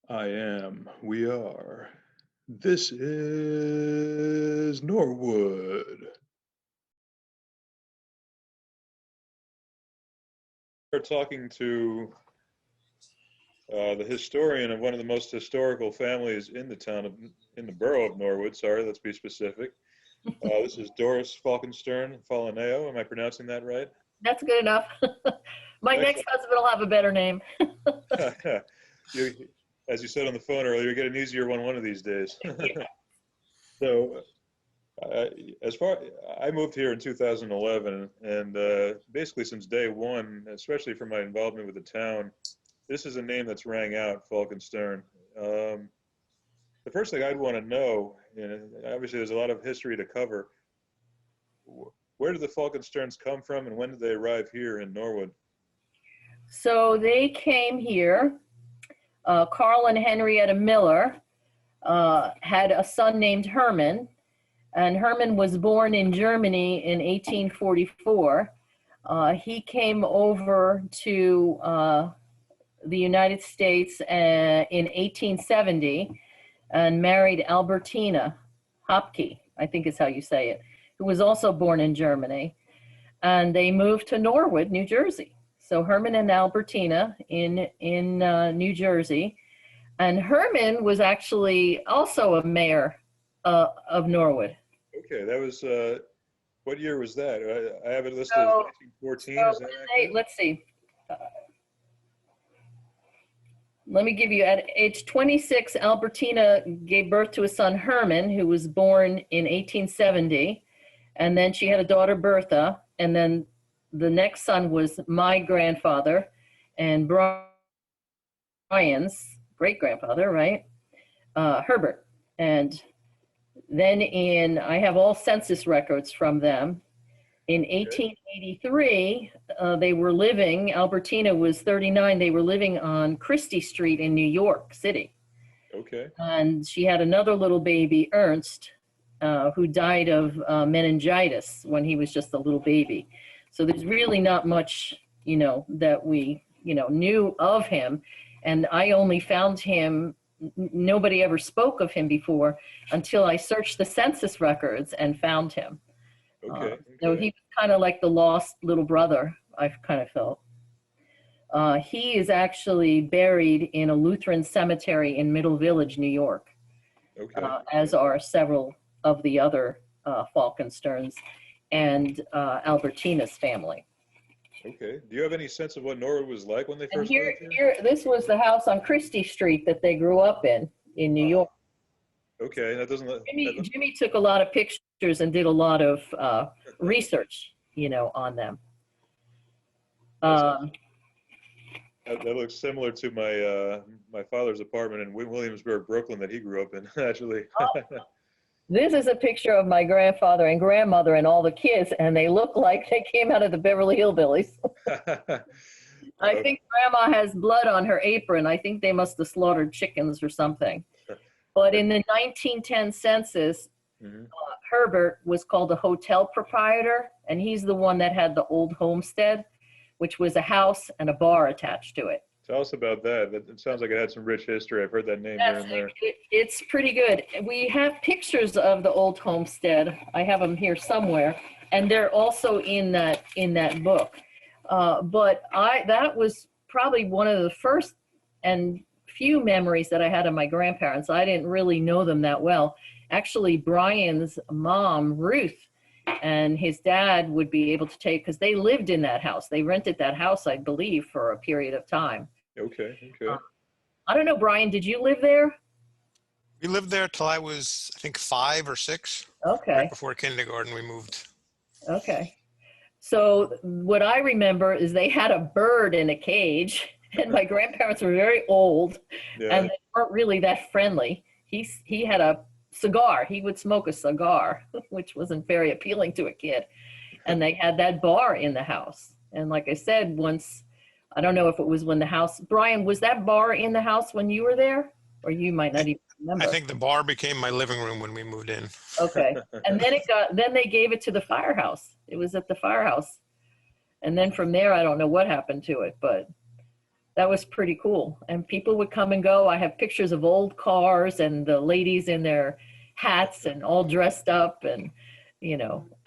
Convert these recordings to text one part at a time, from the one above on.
I am. We are. This is Norwood. We're talking to the historian of one of the most historical families in the in the borough of Norwood. Sorry, let's be specific. This is Doris Falkenstern Falaneo. Am I pronouncing that right? That's good enough. My next Excellent. husband will have a better name. you, as you said on the phone earlier, you get an easier one of these days. Yeah. So, uh, as far I moved here in 2011, and basically since day one, especially for my involvement with the town, this is a name that's rang out, Falkenstern. The first thing I'd want to know, and obviously there's a lot of history to cover, where did the Falkensterns come from and when did they arrive here in Norwood? So they came here. Carl and Henrietta Miller had a son named Herman, and Herman was born in Germany in 1844. He came over to the United States in 1870 and married Albertina Hopke, I think is how you say it, who was also born in Germany. And they moved to Norwood, New Jersey. So Herman and Albertina in New Jersey. And Herman was actually also a mayor of Norwood. Okay, that was, what year was that? I have it listed as So, 1914. so Is that accurate? let's see. Let me give you, at age 26, Albertina gave birth to a son, Herman, who was born in 1870. And then she had a daughter, Bertha. And then the next son was my grandfather and Brian's great-grandfather, right? Herbert. And then I have all census records from them. In 1883, they were living, Albertina was 39, they were living on Christie Street in New York City. Okay. And she had another little baby, Ernst, who died of meningitis when he was just a little baby. So there's really not much, that we, knew of him. And I only found him, nobody ever spoke of him before until I searched the census records and found him. Okay. So he was kind of like the lost little brother, I've kind of felt. He is actually buried in a Lutheran cemetery in Middle Village, New York, Okay. as are several of the other Falkensterns and Albertina's family. Okay. Do you have any sense of what Norwood was like when they And first moved here? this was the house on Christie Street that they grew up in New York. Okay, that doesn't. Jimmy took a lot of pictures and did a lot of research, on them. That looks similar to my father's apartment in Williamsburg, Brooklyn, that he grew up in, actually. This is a picture of my grandfather and grandmother and all the kids, and they look like they came out of the Beverly Hillbillies. I think Grandma has blood on her apron. I think they must have slaughtered chickens or something. But in the 1910 census, Herbert was called a hotel proprietor, and he's the one that had the old homestead, which was a house and a bar attached to it. Tell us about that. It sounds like it had some rich history. I've heard that name here and there. It's pretty good. We have pictures of the old homestead. I have them here somewhere, and they're also in that book. But that was probably one of the first and few memories that I had of my grandparents. I didn't really know them that well. Actually, Brian's mom, Ruth, and his dad would be able to take, because they lived in that house. They rented that house, I believe, for a period of time. Okay. I don't know, Brian, did you live there? We lived there till I was, I think, 5 or 6. Okay. Right before kindergarten, we moved. Okay. So what I remember is they had a bird in a cage, and my grandparents were very old, and they weren't really that friendly. He had a cigar. He would smoke a cigar, which wasn't very appealing to a kid. And they had that bar in the house. And like I said, once, I don't know if it was when the house, Brian, was that bar in the house when you were there? Or you might not even remember. I think the bar became my living room when we moved in. Okay. And then they gave it to the firehouse. It was at the firehouse. And then from there, I don't know what happened to it, but That was pretty cool. And people would come and go. I have pictures of old cars and the ladies in their hats and all dressed up and,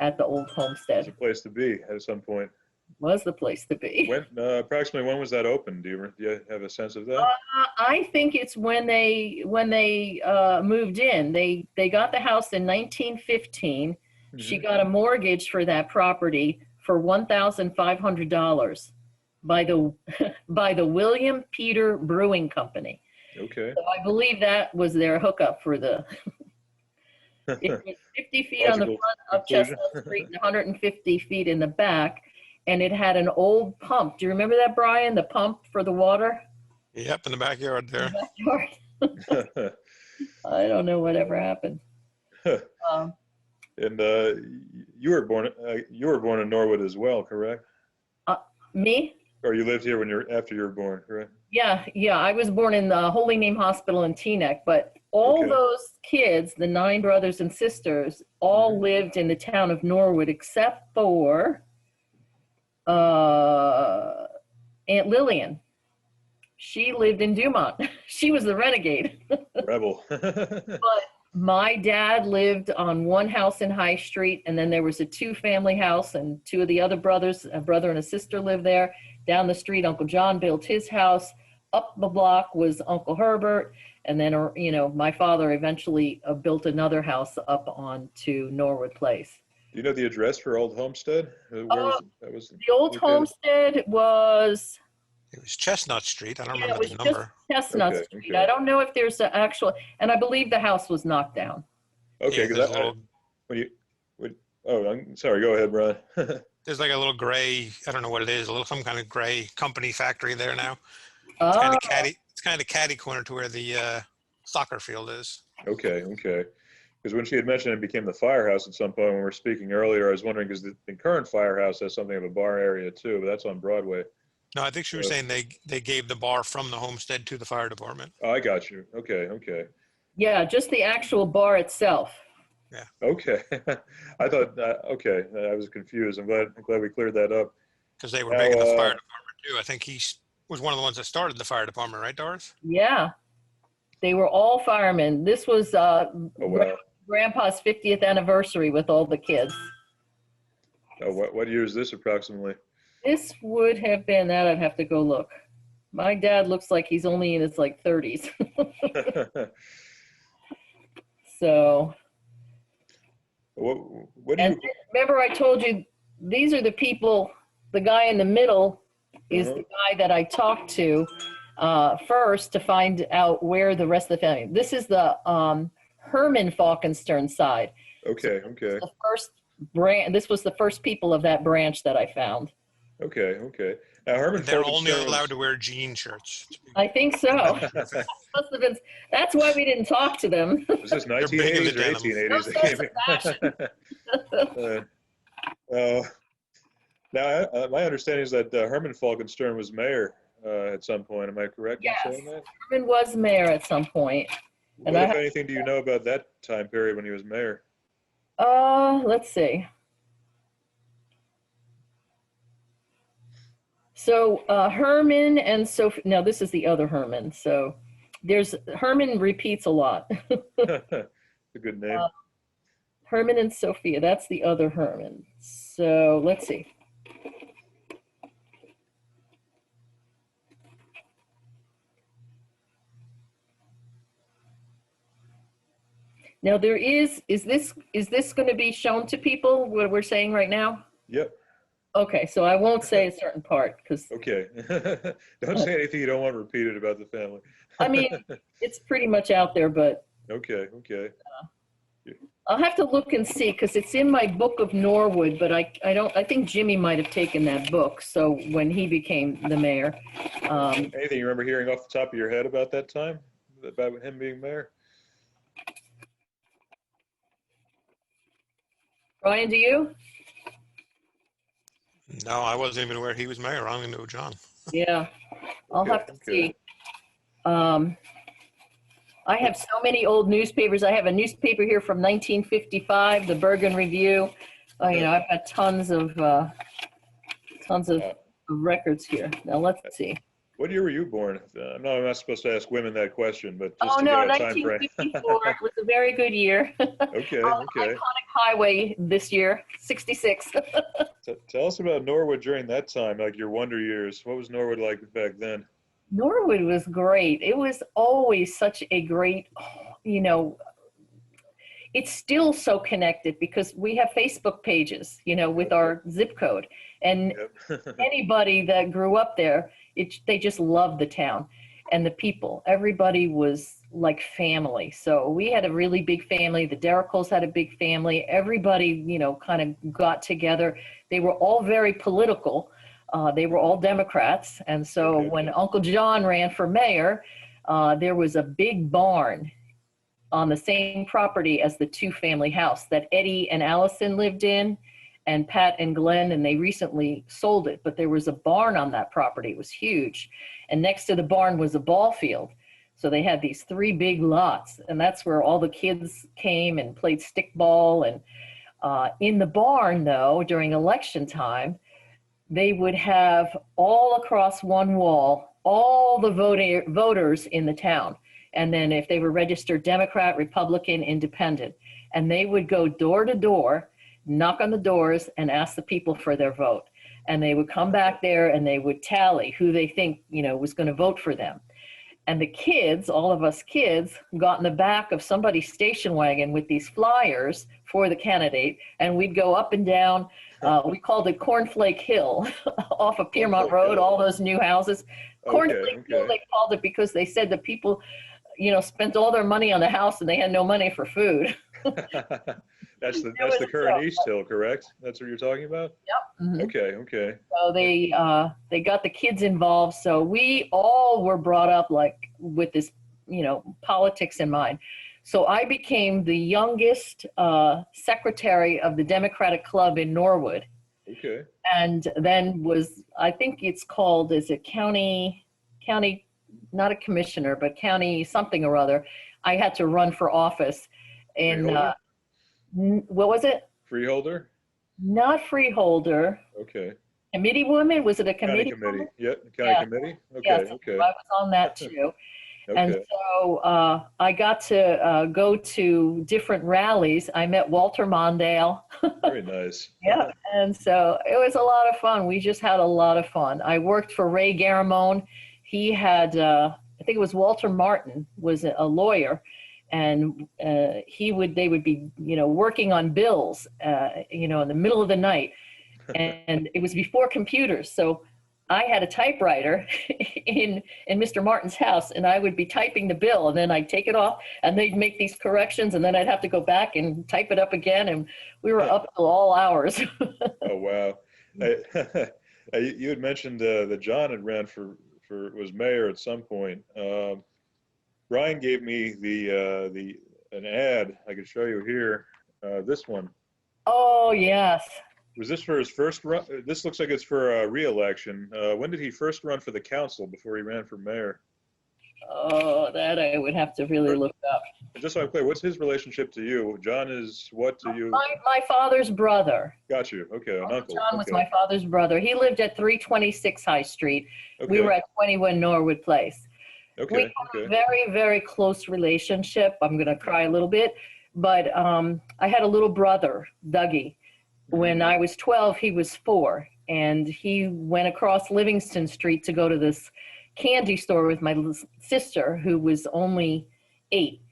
at the old It's homestead. a place to be at some point. Was the place to be. When approximately when was that open? Do you have a sense of that? I think it's when they moved in. They got the house in 1915. She got a mortgage for that property for $1,500 by the by the William Peter Brewing Company. Okay. So I believe that was their hookup for the. It was 50 feet on the front of Chestnut Street and 150 feet in the back, and it had an old pump. Do you remember that, Brian? The pump for the water? Yep, in the backyard there. Backyard. I don't know whatever happened. And you were born in Norwood as well, correct? Me? Or you lived here after you were born, correct? Yeah. I was born in the Holy Name Hospital in Teaneck, but all Okay. those kids, the 9 brothers and sisters, all lived in the town of Norwood except for Aunt Lillian. She lived in Dumont. She was the renegade. Rebel. But my dad lived on one house in High Street, and then there was a 2-family house, and 2 of the other brothers, a brother and a sister, lived there. Down the street, Uncle John built his house. Up the block was Uncle Herbert, and then my father eventually built another house up onto Norwood Place. Do you know the address for Old Homestead? Where was that? Was The old located? homestead was. It was Chestnut Street. I don't Yeah, remember it the was number. just Chestnut Okay, Street. okay. I don't know if there's an actual, and I believe the house was knocked down. Okay, Yeah, because I'm sorry. Go ahead, Brian. there's like a little gray, I don't know what it is, some kind of gray company factory there now. Oh, It's kind of catty corner to where the soccer field is. Okay. Because when she had mentioned it became the firehouse at some point when we were speaking earlier, I was wondering because the current firehouse has something of a bar area too, but that's on Broadway. No, I think she was saying they gave the bar from the homestead to the fire department. Oh, I got you. Okay. yeah, just the actual bar itself. Okay. I thought, okay, I was confused. I'm glad we cleared that up. Because they were Now, big in the fire department too. I think he was one of the ones that started the fire department, right, Doris? Yeah, they were all firemen. This was Oh, wow. Grandpa's 50th anniversary with all the kids. Oh, what year is this approximately? This would have been that. I'd have to go look. My dad looks like he's only in his 30s. So. What do you? And remember I told you, these are the people, the guy in the middle is the guy that I talked to first to find out where the rest of the family. This is the Herman Falkenstern side. Okay. The first branch. This was the first people of that branch that I found. Okay. Now Herman. They're only Falkenstern allowed to wear jean shirts. I think so. Must have been. That's why we didn't talk to them. Was this They're big in the 1980s or denim. 1880s? that came in? Now, my understanding is that Herman Falkenstern was mayor at some point. Am I correct Yes. in saying that? Herman was mayor at some point. And What, if anything, do you know about that time period when he was mayor? Let's see. So Herman and Sophie, now this is the other Herman. So Herman repeats a lot. A good name. Herman and Sophia, that's the other Herman. So let's see. Now is this going to be shown to people what we're saying right now? Yep. Okay, so I won't say a certain part because Okay. Don't say anything you don't want repeated about the family. I mean it's pretty much out there, but Okay. I'll have to look and see because it's in my book of Norwood, but I think Jimmy might have taken that book. So when he became the mayor. Anything you remember hearing off the top of your head about that time? About him being mayor? Brian, do you? No, I wasn't even aware he was mayor. I only knew John. Yeah, I'll Okay, have to okay. see. I have so many old newspapers. I have a newspaper here from 1955, the Bergen Review. I've got tons of records here. Now let's see. What year were you born? I'm not supposed to ask women that question, but just Oh to get no, a time frame. 1954. It was a very good year. Okay, On the okay. iconic highway this year, 66. Tell us about Norwood during that time, like your wonder years. What was Norwood like back then? Norwood was great. It was always such a great, you know, it's still so connected because we have Facebook pages, with our zip code. And Yep. anybody that grew up there, they just loved the town and the people. Everybody was like family. So we had a really big family. The Derricals had a big family. Everybody, kind of got together. They were all very political. They were all Democrats. And so Okay. when Uncle John ran for mayor, there was a big barn on the same property as the two-family house that Eddie and Allison lived in, and Pat and Glenn, and they recently sold it. But there was a barn on that property. It was huge. And next to the barn was a ball field. So they had these 3 big lots, and that's where all the kids came and played stickball. And in the barn, though, during election time, they would have all across one wall, all the voters in the town. And then if they were registered Democrat, Republican, Independent, and they would go door to door, knock on the doors and ask the people for their vote. And they would come back there and they would tally who they think, was going to vote for them. And the kids, all of us kids, got in the back of somebody's station wagon with these flyers for the candidate, and we'd go up and down. We called it Cornflake Hill off of Piermont Road, all those new houses. Cornflake Hill, they called it because they said the people, spent all their money on the house and they had no money for food. That's the current East Hill, correct? That's what you're talking about? Yep. Mm-hmm. Okay. So they got the kids involved. So we all were brought up like with this, politics in mind. So I became the youngest secretary of the Democratic Club in Norwood. Okay. And then I think it's called, is it county, not a commissioner, but county something or other. I had to run for office. And what was it? Freeholder? Not freeholder. Okay. Committee woman? Was it a committee? County committee. Yep. Committee. Okay. Yes, Okay. I was on that too. Okay. And so I got to go to different rallies. I met Walter Mondale. Very nice. Yeah. And so it was a lot of fun. We just had a lot of fun. I worked for Ray Garamone. He had, I think it was Walter Martin was a lawyer, and they would be, working on bills, in the middle of the night. And it was before computers. So I had a typewriter in Mr. Martin's house, and I would be typing the bill, and then I'd take it off, and they'd make these corrections, and then I'd have to go back and type it up again, and we were up till all hours. Oh, wow. You had mentioned that John had ran was mayor at some point. Brian gave me an ad I could show you here. This one. Oh, yes. Was this for his first run? This looks like it's for a re-election. When did he first run for the council before he ran for mayor? Oh, that I would have to really look up. Just so I'm clear, what's his relationship to you? John is what to you? My father's brother. Got you. Okay, an uncle. John was my father's brother. He lived at 326 High Street. Okay. We were at 21 Norwood Place. Okay. We had a very, very close relationship. I'm going to cry a little bit. But I had a little brother, Dougie. When I was 12, he was 4. And he went across Livingston Street to go to this candy store with my sister, who was only 8.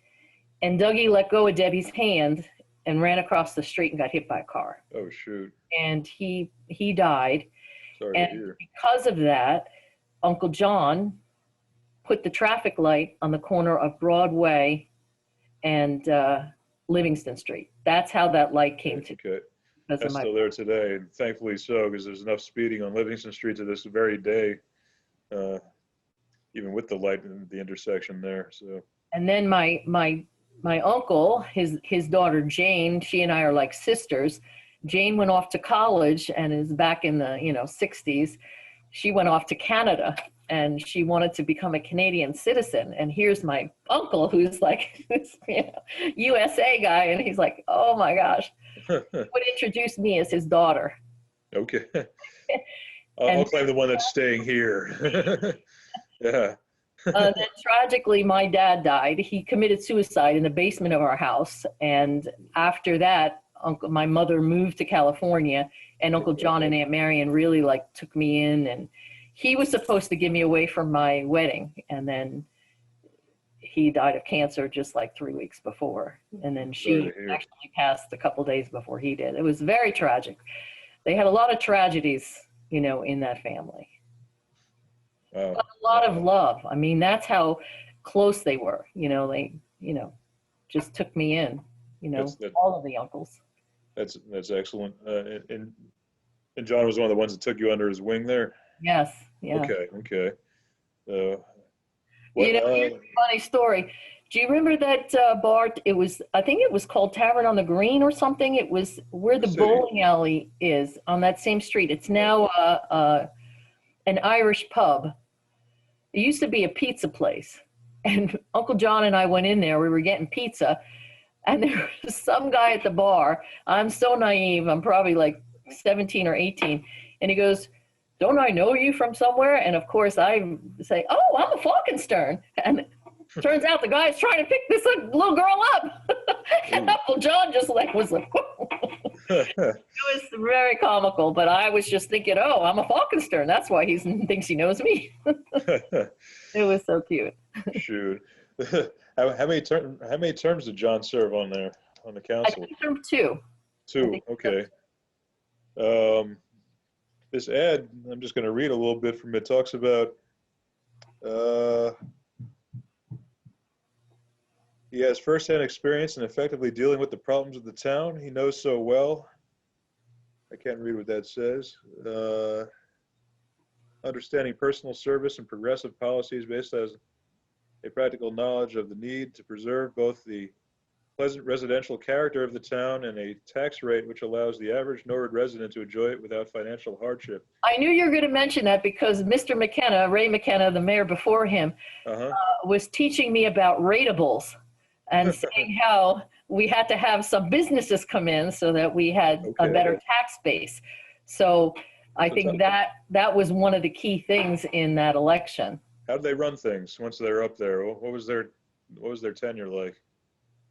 And Dougie let go of Debbie's hand and ran across the street and got hit by a car. Oh, shoot. And he died. Sorry to And hear. because of that, Uncle John put the traffic light on the corner of Broadway and Livingston Street. That's how that light came to. Okay. That's still there today, and thankfully so, because there's enough speeding on Livingston Street to this very day, even with the light in the intersection there. So. And then my uncle, his daughter Jane, she and I are like sisters. Jane went off to college and is back in the 60s. She went off to Canada and she wanted to become a Canadian citizen. And here's my uncle, who's like this USA guy, and he's like, oh my gosh. He would introduce me as his daughter. Okay. I'll claim the one that's staying here. Yeah. Then tragically, my dad died. He committed suicide in the basement of our house. And after that, my mother moved to California, and Uncle John and Aunt Marion really like took me in. And he was supposed to give me away for my wedding, and then he died of cancer just like 3 weeks before. And then she actually passed a couple days before he did. It was very tragic. They had a lot of tragedies, you know, in that family. But a lot of love. I mean, that's how close they were. You know, they, you know, just took me in, you know, all of the uncles. That's excellent. And John was one of the ones that took you under his wing there? Yes. Yeah. Okay. You know, here's a funny story. Do you remember that bar? I think it was called Tavern on the Green or something. It was where the bowling alley is on that same street. It's now an Irish pub. It used to be a pizza place. And Uncle John and I went in there. We were getting pizza. And there was some guy at the bar. I'm so naive. I'm probably like 17 or 18. And he goes, "Don't I know you from somewhere?" And of course I say, "Oh, I'm a Falkenstern." And it turns out the guy's trying to pick this little girl up. And Uncle John just was like, it was very comical, but I was just thinking, oh, I'm a Falkenstern. That's why he thinks he knows me. It was so cute. Shoot. How many terms did John serve on the council? I think term two. Two, okay. This ad, I'm just going to read a little bit from it. Talks about he has firsthand experience in effectively dealing with the problems of the town. He knows so well. I can't read what that says. Understanding personal service and progressive policies based on a practical knowledge of the need to preserve both the pleasant residential character of the town and a tax rate which allows the average Norwood resident to enjoy it without financial hardship. I knew you were going to mention that because Mr. McKenna, Ray McKenna, the mayor before him, was teaching me about rateables and saying how we had to have some businesses come in so that we had a better tax base. So I think that was one of the key things in that election. How did they run things once they're up there? What was their tenure like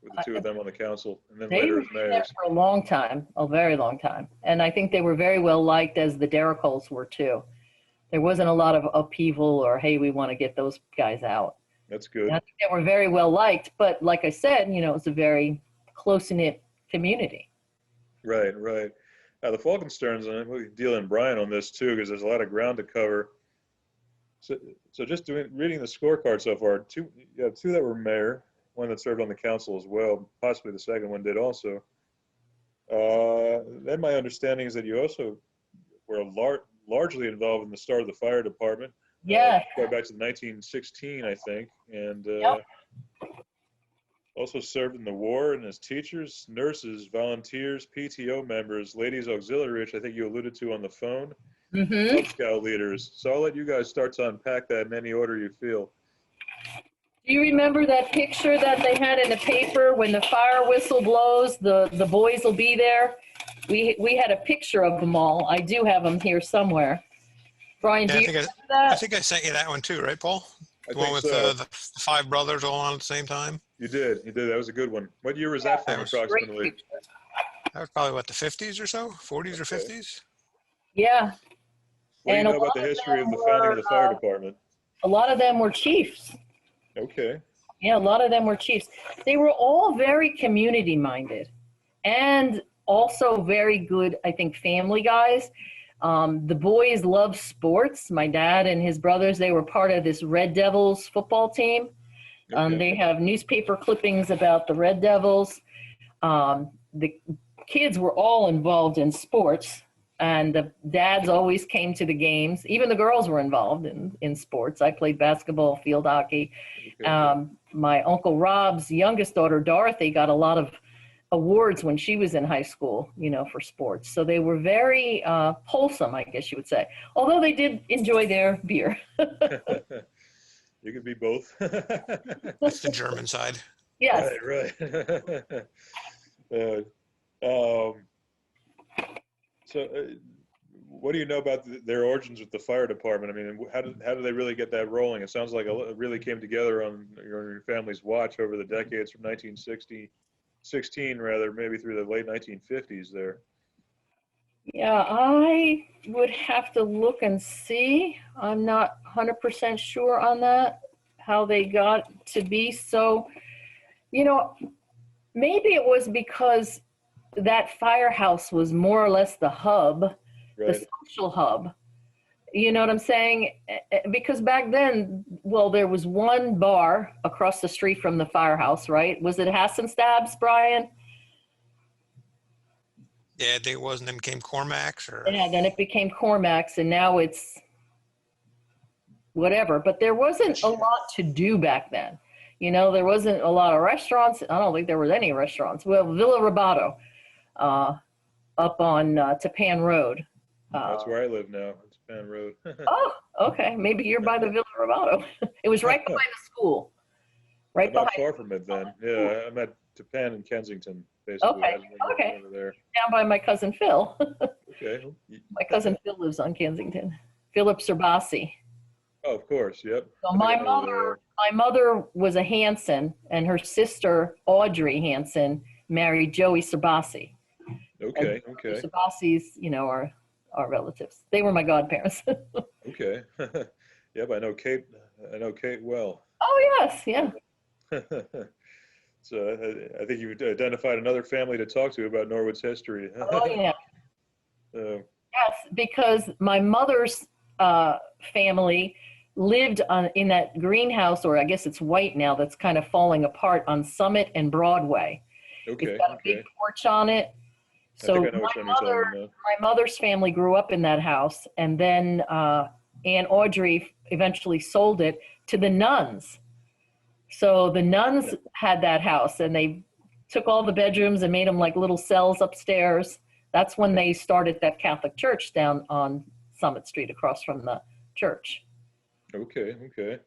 with the two of them on the council, and then later as mayors? They were there for a long time, a very long time. And I think they were very well liked, as the Dericoles were too. There wasn't a lot of upheaval or, hey, we want to get those guys out. That's good. And I think they were very well liked, but like I said, you know, it's a very close-knit community. Right. Now the Falkensterns, and we'll deal in Brian on this too, because there's a lot of ground to cover. So just reading the scorecard so far, you have two that were mayor, one that served on the council as well, possibly the second one did also. Then my understanding is that you also were largely involved in the start of the fire department. Yeah. Going back to 1916, I think, and also served in the war and as teachers, nurses, volunteers, PTO members, ladies auxiliary, which I think you alluded to on the phone, Cub Scout leaders. So I'll let you guys start to unpack that in any order you feel. Do you remember that picture that they had in the paper when the fire whistle blows, the boys will be there? We had a picture of them all. I do have them here somewhere. Brian, do you remember that? I think I sent you that one too, right, Paul? The one with the five brothers all on at the same time? You did. That was a good one. What year was that from, approximately? That was probably, what, the 50s or so? 40s or 50s? Yeah. What do you know about the history of the founding of the fire department? A lot of them were chiefs. Okay. Yeah, a lot of them were chiefs. They were all very community-minded and also very good, I think, family guys. The boys loved sports. My dad and his brothers, they were part of this Red Devils football team. They have newspaper clippings about the Red Devils. The kids were all involved in sports, and the dads always came to the games. Even the girls were involved in sports. I played basketball, field hockey. My Uncle Rob's youngest daughter, Dorothy, got a lot of awards when she was in high school, you know, for sports. So they were very wholesome, I guess you would say, although they did enjoy their beer. You could be both. That's the German side. Yes. Right. So what do you know about their origins with the fire department? I mean, how did they really get that rolling? It sounds like it really came together on your family's watch over the decades from 1916 rather, maybe through the late 1950s there. Yeah, I would have to look and see. I'm not 100% sure on that, how they got to be so, maybe it was because that firehouse was more or less the hub, Right. the social hub. You know what I'm saying? Because back then, well, there was one bar across the street from the firehouse, right? Was it Hassenstad's, Brian? Yeah, I think it was, and then became Cormac's, or Yeah, then it became Cormac's, and now it's whatever. But there wasn't a lot to do back then. There wasn't a lot of restaurants. I don't think there was any restaurants. Well, Villa Robato, up on Tapan Road. That's where I live now. It's Pan Road. Oh, okay. Maybe you're by the Villa Robato. It was right behind the school. Right I'm not behind. far from it then. Yeah, I'm at Tapan in Kensington, basically. Okay, okay. Over there. Down by my cousin Phil. Okay. My cousin Phil lives on Kensington. Philip Serbasi. Oh, of course. Yep. So I think I know where my mother was a Hanson, and her sister Audrey Hanson married Joey Serbasi. they are. Okay. Okay. The Serbasis, are relatives. They were my godparents. Okay. Yep. I know Kate. I know Kate well. Oh yes, yeah. So I think you've identified another family to talk to about Norwood's history. Oh yeah. Uh, Yes, because my mother's family lived in that greenhouse, or I guess it's white now, that's kind of falling apart on Summit and Broadway. okay. It's got a big porch on it. So I think I know which one you're talking about. my mother's family grew up in that house, and then Aunt Audrey eventually sold it to the nuns. So the nuns had that house, and they took all the bedrooms and made them like little cells upstairs. That's when they started that Catholic church down on Summit Street across from the church. Okay. Okay.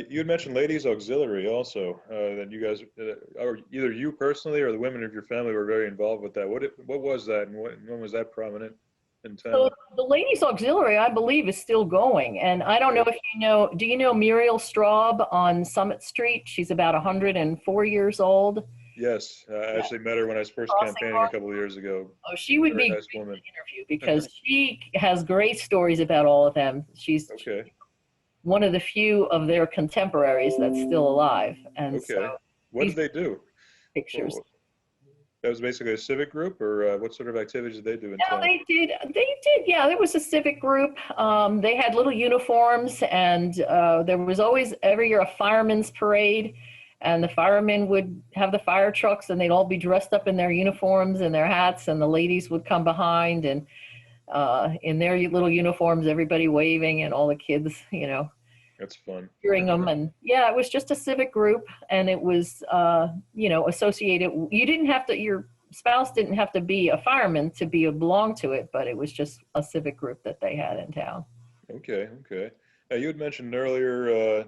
You had mentioned Ladies Auxiliary also, that you guys, or either you personally or the women of your family were very involved with that. What was that, and when was that prominent in town? So the Ladies Auxiliary, I believe, is still going. And I don't know if do you know Muriel Straub on Summit Street? She's about 104 years old. Yes, I actually met her when I was first campaigning a couple of years ago. Oh, she would be Very nice great woman. to interview because she has great stories about all of them. She's Okay. one of the few of their contemporaries that's still alive. And Okay. so What did they do? pictures. That was basically a civic group, or what sort of activities did they do in Yeah, town? they did. Yeah, there was a civic group. They had little uniforms, and there was always every year a fireman's parade. And the firemen would have the fire trucks, and they'd all be dressed up in their uniforms and their hats, and the ladies would come behind and in their little uniforms, everybody waving, and all the kids, That's fun. cheering them. And yeah, it was just a civic group, and it was, associated. You didn't have to, your spouse didn't have to be a fireman to belong to it, but it was just a civic group that they had in town. Okay. Okay. You had mentioned earlier,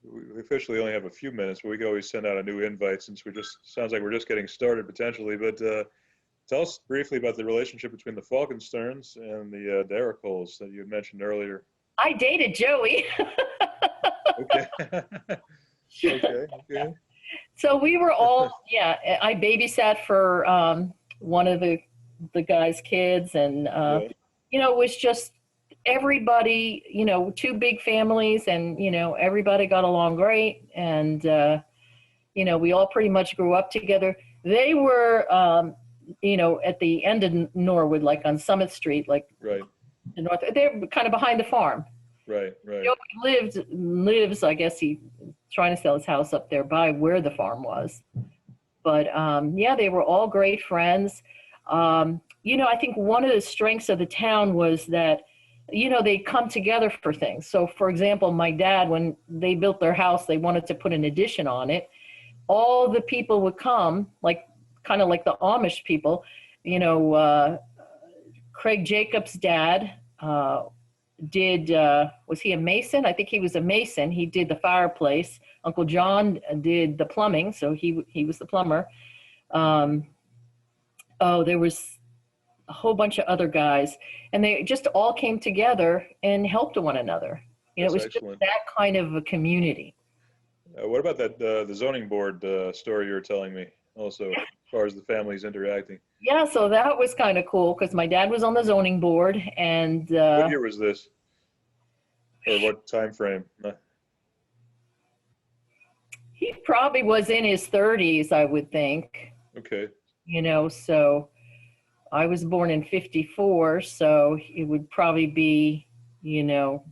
we officially only have a few minutes, but we can always send out a new invite since sounds like we're just getting started potentially. But tell us briefly about the relationship between the Falkensterns and the Dericoles that you had mentioned earlier. I dated Joey. Okay. Okay. Okay. So we were all, yeah, I babysat for one of the guy's kids, and, it was just everybody, two big families, and, everybody got along great. And, we all pretty much grew up together. They were, at the end of Norwood, like on Summit Street, like Right. the north, they're kind of behind the farm. Right. Right. Joey lives, I guess he's trying to sell his house up there by where the farm was. But yeah, they were all great friends. I think one of the strengths of the town was that, they come together for things. So for example, my dad, when they built their house, they wanted to put an addition on it. All the people would come, kind of like the Amish people. Craig Jacobs' dad was he a mason? I think he was a mason. He did the fireplace. Uncle John did the plumbing, so he was the plumber. There was a whole bunch of other guys, and they just all came together and helped one another. You know, it That's was excellent. just that kind of a community. What about that the zoning board story you were telling me? Also, as far as the families interacting. Yeah, so that was kind of cool because my dad was on the zoning board, and What year was this, or what time frame? he probably was in his 30s, I would think. Okay. You know, so I was born in 54, so it would probably be, you know,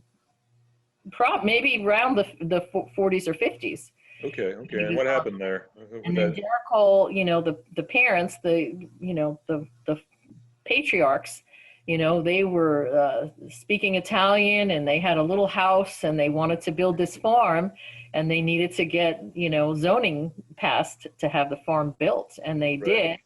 maybe around the 40s or 50s. Okay. Okay. And what happened there? With And then that? Derek Hall, you know, the parents, the patriarchs, you know, they were speaking Italian, and they had a little house, and they wanted to build this farm, and they needed to get, you know, zoning passed to have the farm built, and they Right. did.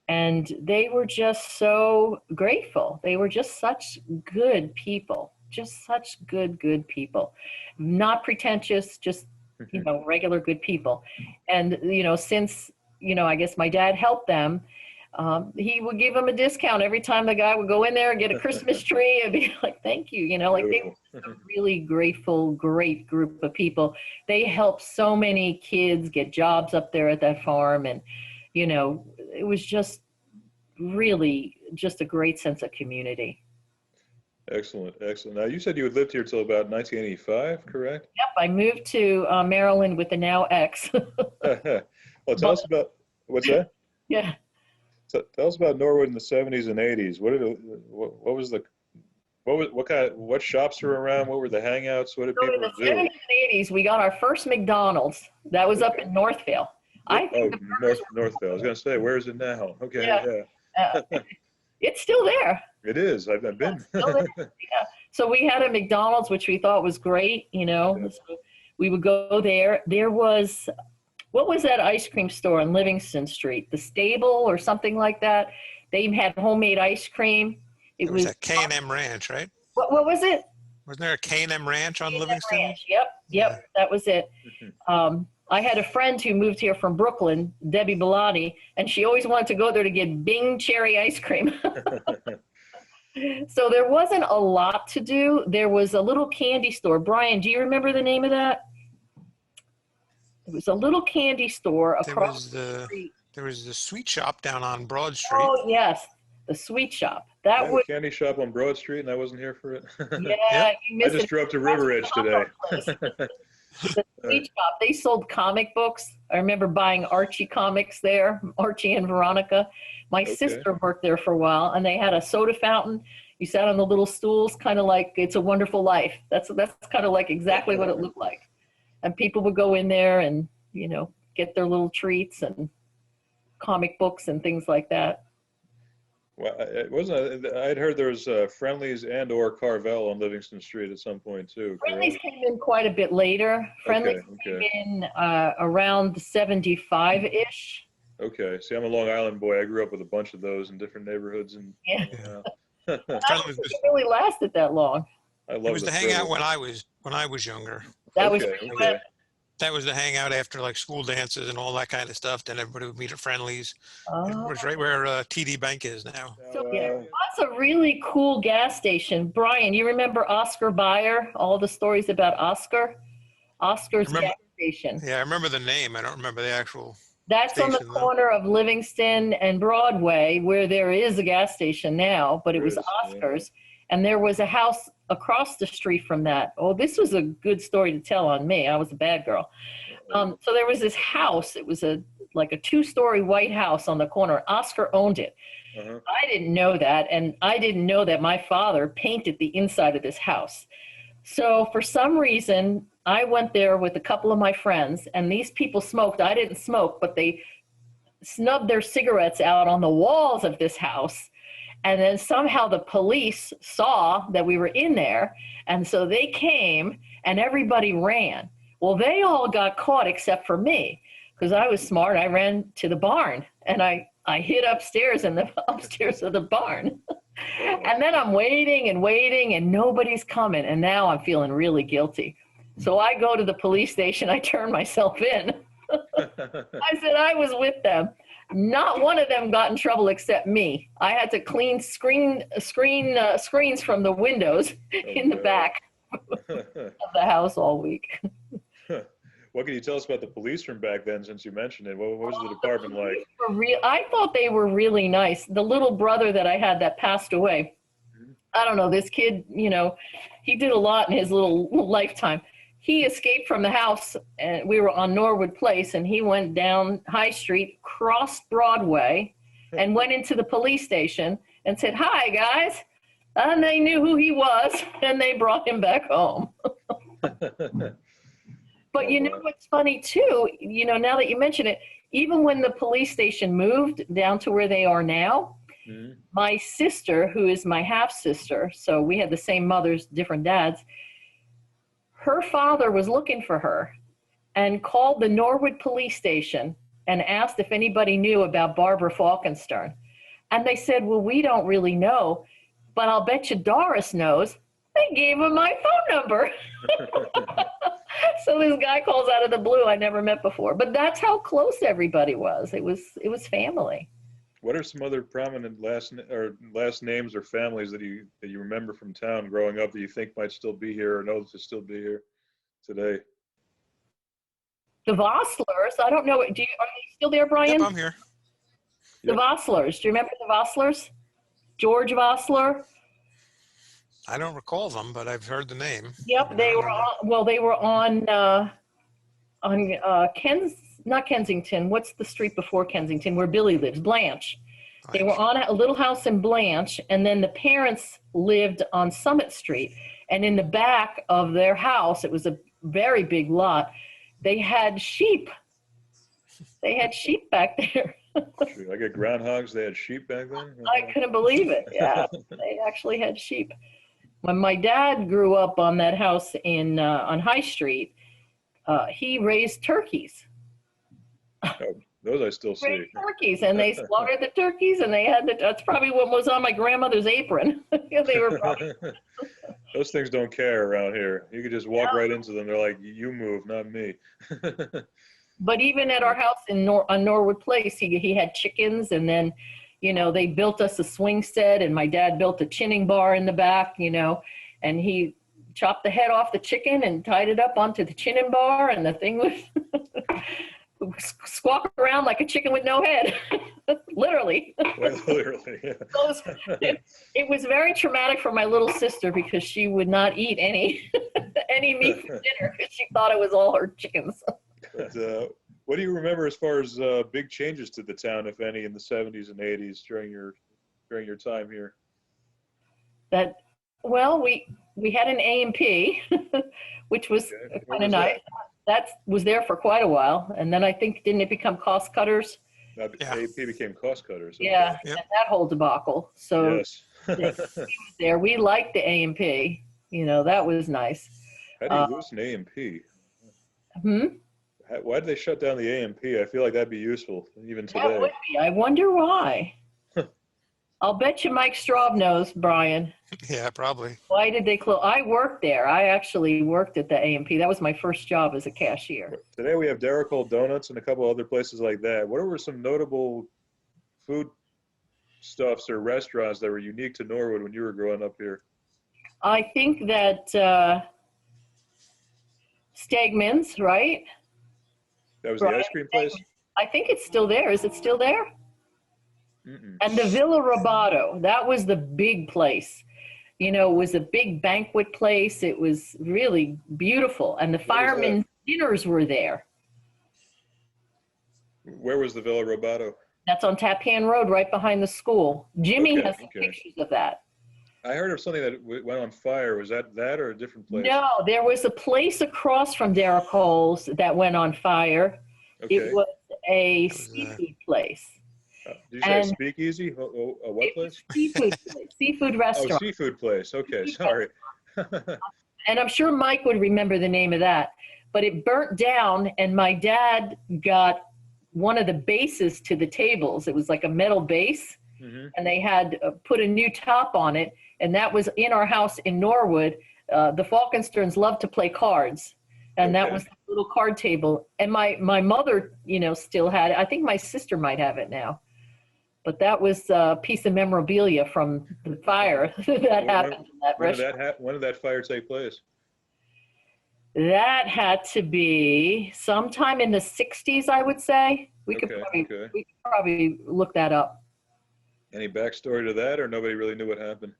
And they were just so grateful. They were just such good people, just such good people, not pretentious, just, you know, regular good people. And, you know, since, you know, I guess my dad helped them, he would give them a discount every time the guy would go in there and get a Christmas tree and be like, thank you. You know, like they were a really grateful, great group of people. They helped so many kids get jobs up there at that farm. And, you know, it was just really just a great sense of community. Excellent. Excellent. Now, you said you had lived here till about 1985, correct? Yep, I moved to Maryland with the now ex. Well, tell us about, what's that? Yeah. Tell us about Norwood in the 70s and 80s. What shops were around? What were the hangouts? What did So in people the do? 70s and 80s, we got our first McDonald's. That was up in Northville. I think the burgers Northville. I was going to say, where is it now? Okay, Yeah. yeah. it's still there. It is. I've been. Still there. Yeah. So we had a McDonald's, which we thought was great, you know. Yeah. So we would go there. There was, what was that ice cream store on Livingston Street? The Stable or something like that. They had homemade ice cream. It was a K&M Ranch, right? What was it? Wasn't there a K&M Ranch on K&M Livingston? Ranch. Yep, that was it. I had a friend who moved here from Brooklyn, Debbie Bellotti, and she always wanted to go there to get Bing cherry ice cream. So there wasn't a lot to do. There was a little candy store. Brian, do you remember the name of that? It was a little candy store across the street. There was the sweet shop down on Broad Street. Oh, yes, the sweet shop. I That had was, a candy shop on Broad Street, and I wasn't here for it. yeah, Yep. you I missed just it. drove to River Edge today. The sweet shop, they sold comic books. I remember buying Archie comics there, Archie and Veronica. My Okay. sister worked there for a while, and they had a soda fountain. You sat on the little stools, kind of like It's a Wonderful Life. That's kind of like exactly what it looked like. And people would go in there and, you know, get their little treats and comic books and things like that. Well, it wasn't. I'd heard there was Friendlies and or Carvel on Livingston Street at some point too. Friendlies Correct? came in quite a bit later. Friendlies came Okay. in around 75-ish. Okay. See, I'm a Long Island boy. I grew up with a bunch of those in different neighborhoods, and Yeah. uh, I don't think it really lasted that long. I love It was the the hangout Friendlies. when I was younger. That was Okay. That was the hangout after like school dances and all that kind of stuff. Then everybody would meet at Friendlies. It Oh. was right where TD Bank is now. So Now, yeah, that's a really cool gas station. Brian, you remember Oscar Bayer? All the stories about Oscar? Oscar's Remember- gas station. Yeah, I remember the name. I don't remember the actual. That's on the station, though. corner of Livingston and Broadway, where there is a gas station now, but it There was is, yeah. Oscar's. And there was a house across the street from that. Oh, this was a good story to tell on me. I was a bad girl. So there was this house. It was like a 2-story white house on the corner. Oscar owned it. uh-huh. I didn't know that, and I didn't know that my father painted the inside of this house. So for some reason, I went there with a couple of my friends, and these people smoked. I didn't smoke, but they snubbed their cigarettes out on the walls of this house. And then somehow the police saw that we were in there, and so they came, and everybody ran. Well, they all got caught except for me, because I was smart. I ran to the barn, and I hid upstairs in the upstairs of the barn. And then I'm waiting, and nobody's coming. And now I'm feeling really guilty. So I go to the police station. I turn myself in. I said I was with them. Not one of them got in trouble except me. I had to clean screens from the windows in the back of the house all week. What can you tell us about the police from back then, since you mentioned it? What was the department like? I thought they were really nice. The little brother that I had that passed away, I don't know, this kid, he did a lot in his little lifetime. He escaped from the house, and we were on Norwood Place, and he went down High Street, crossed Broadway, and went into the police station and said, "Hi, guys." And they knew who he was, and they brought him back home. But what's funny too, now that you mention it, even when the police station moved down to where they are now, my sister, who is my half sister, so we had the same mothers, different dads, her father was looking for her and called the Norwood police station and asked if anybody knew about Barbara Falkenstern. And they said, "Well, we don't really know, but I'll bet you Doris knows." They gave him my phone number. So this guy calls out of the blue I never met before. But that's how close everybody was. It was family. What are some other prominent last names or families that you remember from town growing up that you think might still be here or know to still be here today? The Vosslers. I don't know. Are they still there, Brian? Yep, I'm here. The Vosslers. Do you remember the Vosslers? George Vossler. I don't recall them, but I've heard the name. Yep, they were on. Well, they were on not Kensington. What's the street before Kensington where Billy lives? Blanche. They were on a little house in Blanche, and then the parents lived on Summit Street. And in the back of their house, it was a very big lot, they had sheep. They had sheep back there. I get groundhogs. They had sheep back then? I couldn't believe it. Yeah, they actually had sheep. When my dad grew up on that house on High Street, he raised turkeys. Oh, those I still see. Raised turkeys, and they slaughtered the turkeys, and they had that's probably what was on my grandmother's apron. They were probably... Those things don't care around here. You could just walk right into them. They're like, "You move, not me." But even at our house on Norwood Place, he had chickens, and then, they built us a swing set, and my dad built a chinning bar in the back, and he chopped the head off the chicken and tied it up onto the chinning bar, and the thing would squawk around like a chicken with no head, literally. Well, literally, yeah. It was very traumatic for my little sister because she would not eat any meat for dinner because she thought it was all her chickens. But, what do you remember as far as big changes to the town, if any, in the 70s and 80s during your time here? Well, we had an A&P, which was kind of nice. That was there for quite a while, and then I think didn't it become Cost Cutters? A&P became Cost Cutters. Okay. Yeah, yep. And that whole debacle. So yes. He was there. We liked the A&P. That was nice. How do you lose an A&P? Why did they shut down the A&P? I feel like that'd be useful even today. That would be. I wonder why. I'll bet you Mike Straub knows, Brian. Yeah, probably. Why did they close? I worked there. I actually worked at the A&P. That was my first job as a cashier. Today we have Derrickle Donuts and a couple other places like that. What were some notable food stuffs or restaurants that were unique to Norwood when you were growing up here? I think that Stegman's, right? That was the ice cream place? I think it's still there. Is it still there? Mm-mm. And the Villa Robato, that was the big place. It was a big banquet place. It was really beautiful. And the firemen's dinners were there. Where was the Villa Robato? That's on Tappan Road, right behind the school. Jimmy has some pictures of that. I heard of something that went on fire. Was that or a different place? No, there was a place across from Derrickle's that went on fire. Okay. It was a seafood place. Did you say speakeasy? A what place? Seafood place. Seafood restaurant. Oh, seafood place. Okay, sorry. And I'm sure Mike would remember the name of that. But it burnt down, and my dad got one of the bases to the tables. It was like a metal base, and they had put a new top on it, and that was in our house in Norwood. The Falkensterns loved to play cards. And that Okay. was the little card table. And my mother, still had it. I think my sister might have it now. But that was a piece of memorabilia from the fire that When, when, happened in that restaurant. when did that fire take place? That had to be sometime in the 60s, I would say. Okay. Okay. We could probably look that up. Any backstory to that, or nobody really knew what happened?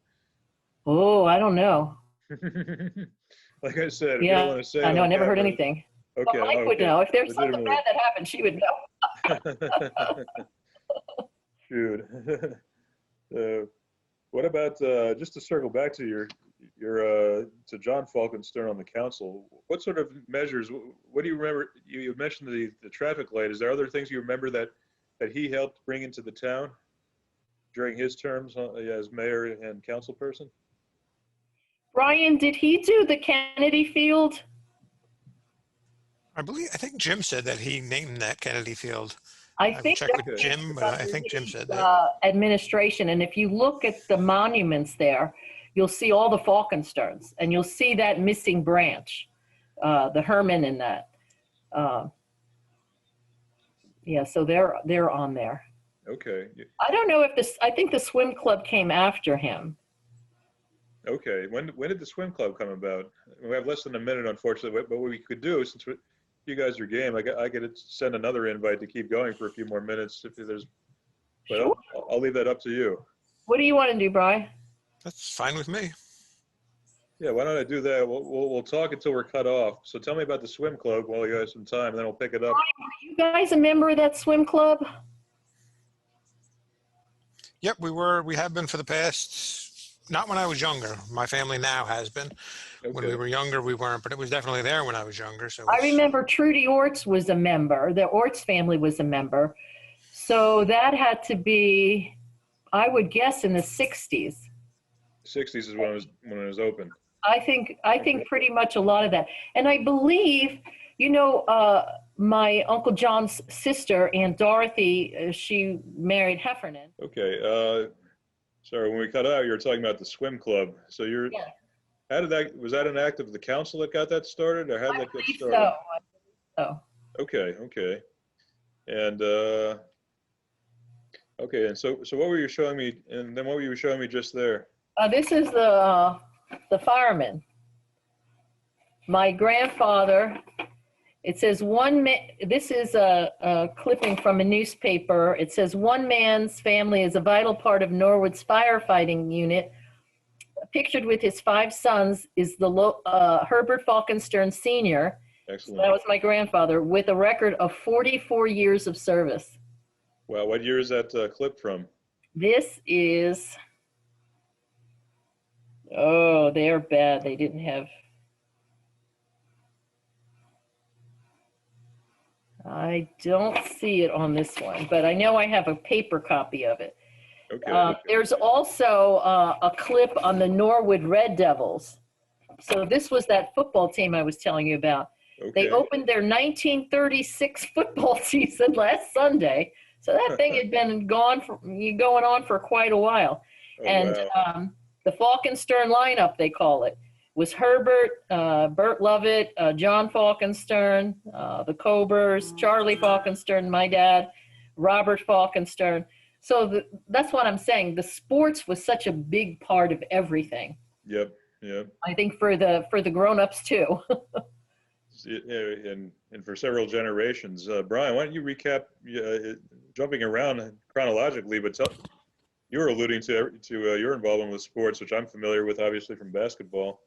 Oh, I don't know. Like I said, if you don't Yeah, want to say I it know. I on never heard camera, anything. But okay, Mike would okay, know. If there's something legitimately. bad that happened, she would know. Shoot. What about just to circle back to your to John Falkenstern on the council? What sort of measures? What do you remember? You mentioned the traffic light. Is there other things you remember that he helped bring into the town during his terms as mayor and council person? Brian, did he do the Kennedy Field? I think Jim said that he named that Kennedy Field. I I will think check that with Okay. Jim, but I think Jim said that. administration. And if you look at the monuments there, you'll see all the Falkensterns, and you'll see that missing branch, the Herman and that. Yeah, so they're on there. Okay. I don't know if this. I think the swim club came after him. Okay. When did the swim club come about? We have less than a minute, unfortunately. But what we could do, since you guys are game, I could send another invite to keep going for a few more minutes if there's. But Sure. I'll leave that up to you. What do you want to do, Brian? That's fine with me. Yeah. Why don't I do that? We'll talk until we're cut off. So tell me about the swim club while you have some time, and then we'll pick it up. Are you guys a member of that swim club? Yep, we have been for the past, not when I was younger. My family now has been. When we Okay. were younger, we weren't, but it was definitely there when I was younger. So I remember Trudy Orts was a member. The Orts family was a member. So that had to be, I would guess, in the 60s. 60s is when it was open. I think pretty much a lot of that. And I believe, my Uncle John's sister, Aunt Dorothy, she married Heffernan. Okay. Sorry, when we cut out, you were talking about the swim club. So Yeah. was that an act of the council that got that started, or how did I that get believe started? so. Okay. Okay. And okay. And so what were you showing me? And then what were you showing me just there? This is the fireman. My grandfather. It says this is a clipping from a newspaper. It says one man's family is a vital part of Norwood's firefighting unit. Pictured with his 5 sons is the Herbert Falkenstern Sr. So Excellent. that was my grandfather, with a record of 44 years of service. Wow. What year is that clip from? This is, oh, they're bad. They didn't have, I don't see it on this one, but I know I have a paper copy of it. Okay. There's also a clip on the Norwood Red Devils. So this was that football team I was telling you about. Okay. They opened their 1936 football season last Sunday. So that thing had been going on for quite a while. Oh, And wow. the Falkenstern lineup, they call it, was Herbert, Bert Lovett, John Falkenstern, the Cobers, Charlie Falkenstern, my dad, Robert Falkenstern. So that's what I'm saying. The sports was such a big part of everything. Yep. Yep. I think for the grown-ups too. Yeah, and for several generations. Brian, why don't you recap, jumping around chronologically, but you were alluding to your involvement with sports, which I'm familiar with, obviously from basketball.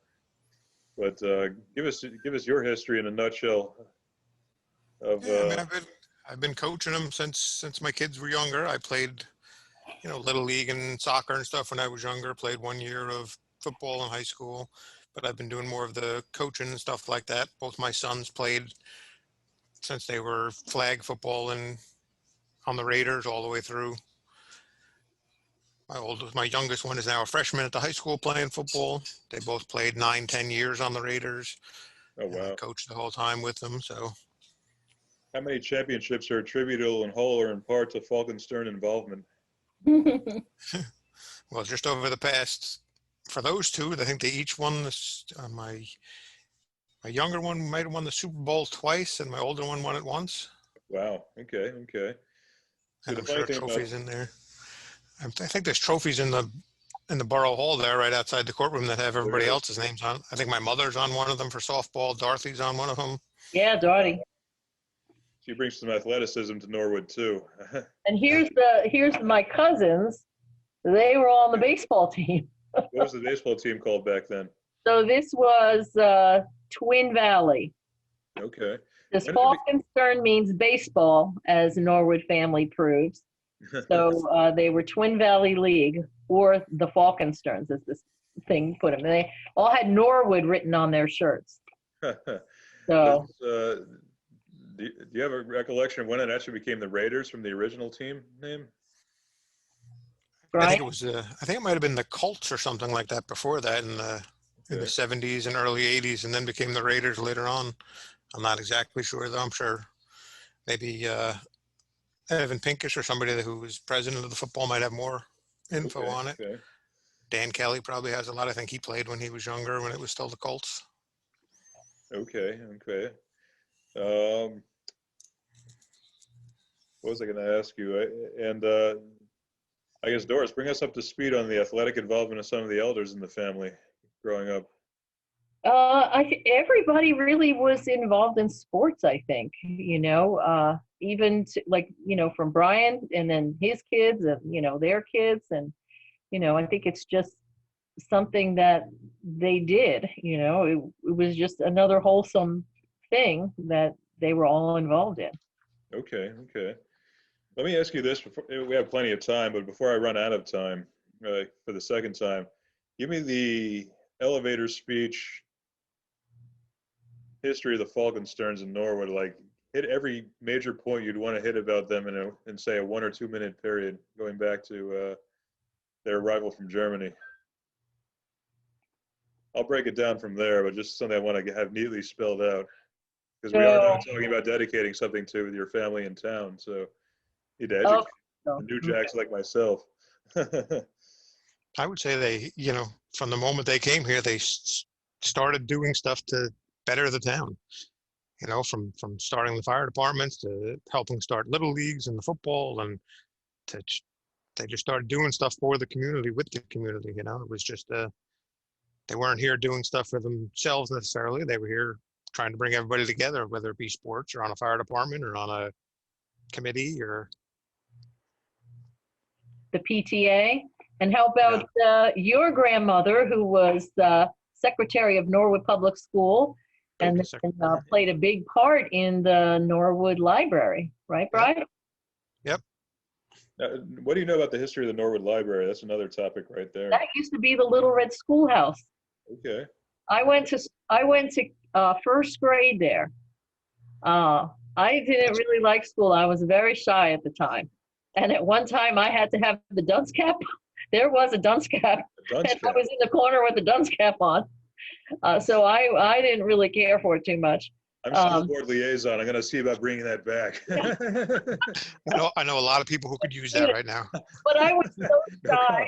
But give us your history in a nutshell. Yeah, I've been coaching them since my kids were younger. I played, little league and soccer and stuff when I was younger. Played 1 year of football in high school, but I've been doing more of the coaching and stuff like that. Both my sons played since they were flag football and on the Raiders all the way through. My youngest one is now a freshman at the high school playing football. They both played 9-10 years on the Raiders. Oh, And I wow. coached the whole time with them. So How many championships are attributable in whole or in part to Falkenstern involvement? well, just over the past, for those two, I think they each won my My younger one might have won the Super Bowl twice, and my older one won it once. Wow. Okay. Okay. See, And the I'm funny sure thing about, trophies in there. I think there's trophies in the borough hall there, right outside the courtroom, that have there everybody is. else's names on. I think my mother's on one of them for softball. Dorothy's on one of them. Yeah, Dottie. She brings some athleticism to Norwood too. And here's my cousins. They were all on the baseball team. What was the baseball team called back then? So this was Twin Valley. Okay. This When did it Falkenstern means baseball, as Norwood family proves. So they were Twin Valley League, or the Falkensterns, as this thing put them. They all had Norwood written on their shirts. So do you have a recollection of when it actually became the Raiders from the original team name? I think Brian, it was. I think it might have been the Colts or something like that before that in the Okay. 70s and early 80s, and then became the Raiders later on. I'm not exactly sure though. I'm sure maybe Evan Pinkish or somebody who was president of the football might have more info Okay. on it. Okay. Dan Kelly probably has a lot. I think he played when he was younger, when it was still the Colts. Okay. Okay. What was I going to ask you? I guess, Doris, bring us up to speed on the athletic involvement of some of the elders in the family growing up. everybody really was involved in sports, I think, even from Brian and then his kids and, their kids. And, I think it's just something that they did, it was just another wholesome thing that they were all involved in. Okay. Okay. Let me ask you this before we have plenty of time, but before I run out of time for the second time, give me the elevator speech history of the Falkensterns in Norwood. Like, hit every major point you'd want to hit about them in say a 1 or 2 minute period, going back to their arrival from Germany. I'll break it down from there, but just something I want to have neatly spelled out, because we are now talking about dedicating something to your family in town. So you need to educate the new jacks like myself. I would say they, from the moment they came here, they started doing stuff to better the town. From starting the fire departments to helping start little leagues and the football, and they just started doing stuff for the community, with the community. It was just they weren't here doing stuff for themselves necessarily. They were here trying to bring everybody together, whether it be sports or on a fire department or on a committee or the PTA. And how about your grandmother, who was the secretary of Norwood Public School and played a big part in the Norwood Library, right, Brian? Yep. What do you know about the history of the Norwood Library? That's another topic right there. That used to be the Little Red Schoolhouse. Okay. I went to first grade there. I didn't really like school. I was very shy at the time. And at one time I had to have the dunce cap. There was a dunce cap. And I was in the corner with the dunce cap on. So I didn't really care for it too much. I'm school board liaison. I'm going to see about bringing that back. I know a lot of people who could use that right now. But I was so shy.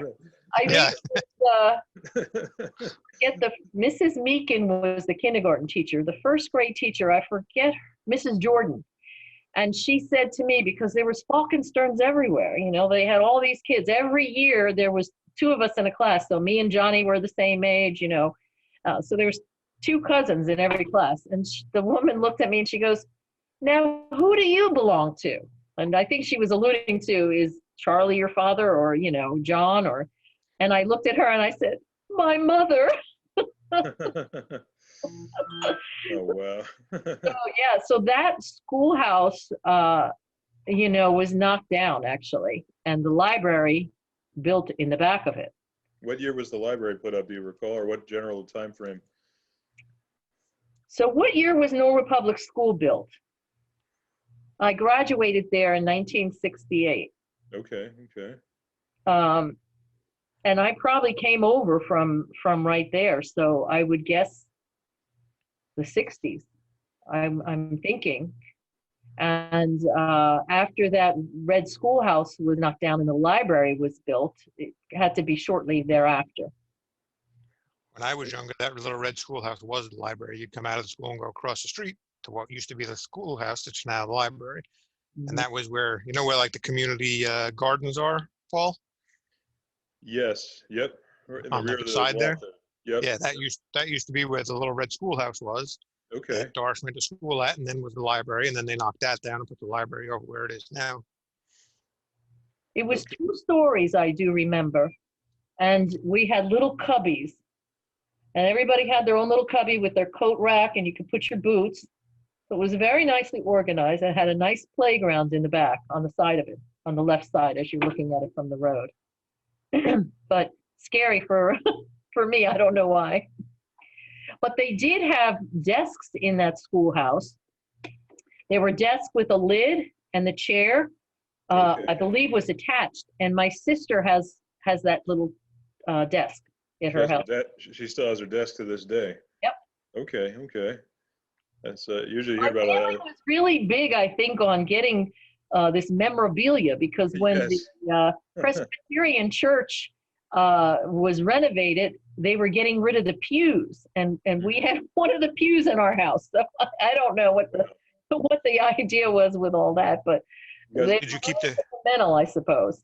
Mrs. Meakin was the kindergarten teacher. The first grade teacher, I forget, Mrs. Jordan. And she said to me, because there was Falkensterns everywhere, they had all these kids. Every year there was 2 of us in a class. So me and Johnny were the same age, so there was 2 cousins in every class. And the woman looked at me and she goes, "Now, who do you belong to?" And I think she was alluding to, is Charlie your father, or, John, and I looked at her and I said, "My mother." Oh, wow. So that schoolhouse, was knocked down, actually, and the library built in the back of it. What year was the library put up, do you recall, or what general time frame? So what year was Norwood Public School built? I graduated there in 1968. Okay. And I probably came over from right there, so I would guess the 60s. I'm thinking. And after that red schoolhouse was knocked down and the library was built, it had to be shortly thereafter. When I was younger, that little red schoolhouse was the library. You'd come out of the school and go across the street to what used to be the schoolhouse, it's now the library. And that was where, you know, where like the community gardens are, Paul? Yes. Yep. In the On rear the of the side there. lot there. Yep. Yeah, that used to be where the little red schoolhouse was. Okay. That Doris went to school at, and then was the library, and then they knocked that down and put the library over where it is now. It was 2 stories, I do remember. And we had little cubbies. And everybody had their own little cubby with their coat rack, and you could put your boots. It was very nicely organized. It had a nice playground in the back on the side of it, on the left side as you're looking at it from the road. But scary for for me, I don't know why. But they did have desks in that schoolhouse. There were desks with a lid, and the chair, Okay. I believe, was attached. And my sister has that little desk at her house. She still has her desk to this day. Yep. Okay. Okay. That's usually you My hear about family was really big, I think, on getting this memorabilia, because when Yes. the Presbyterian church was renovated, they were getting rid of the pews, and we had one of the pews in our house. So I don't know what the idea was with all that, but they Did you keep the sentimental, I suppose.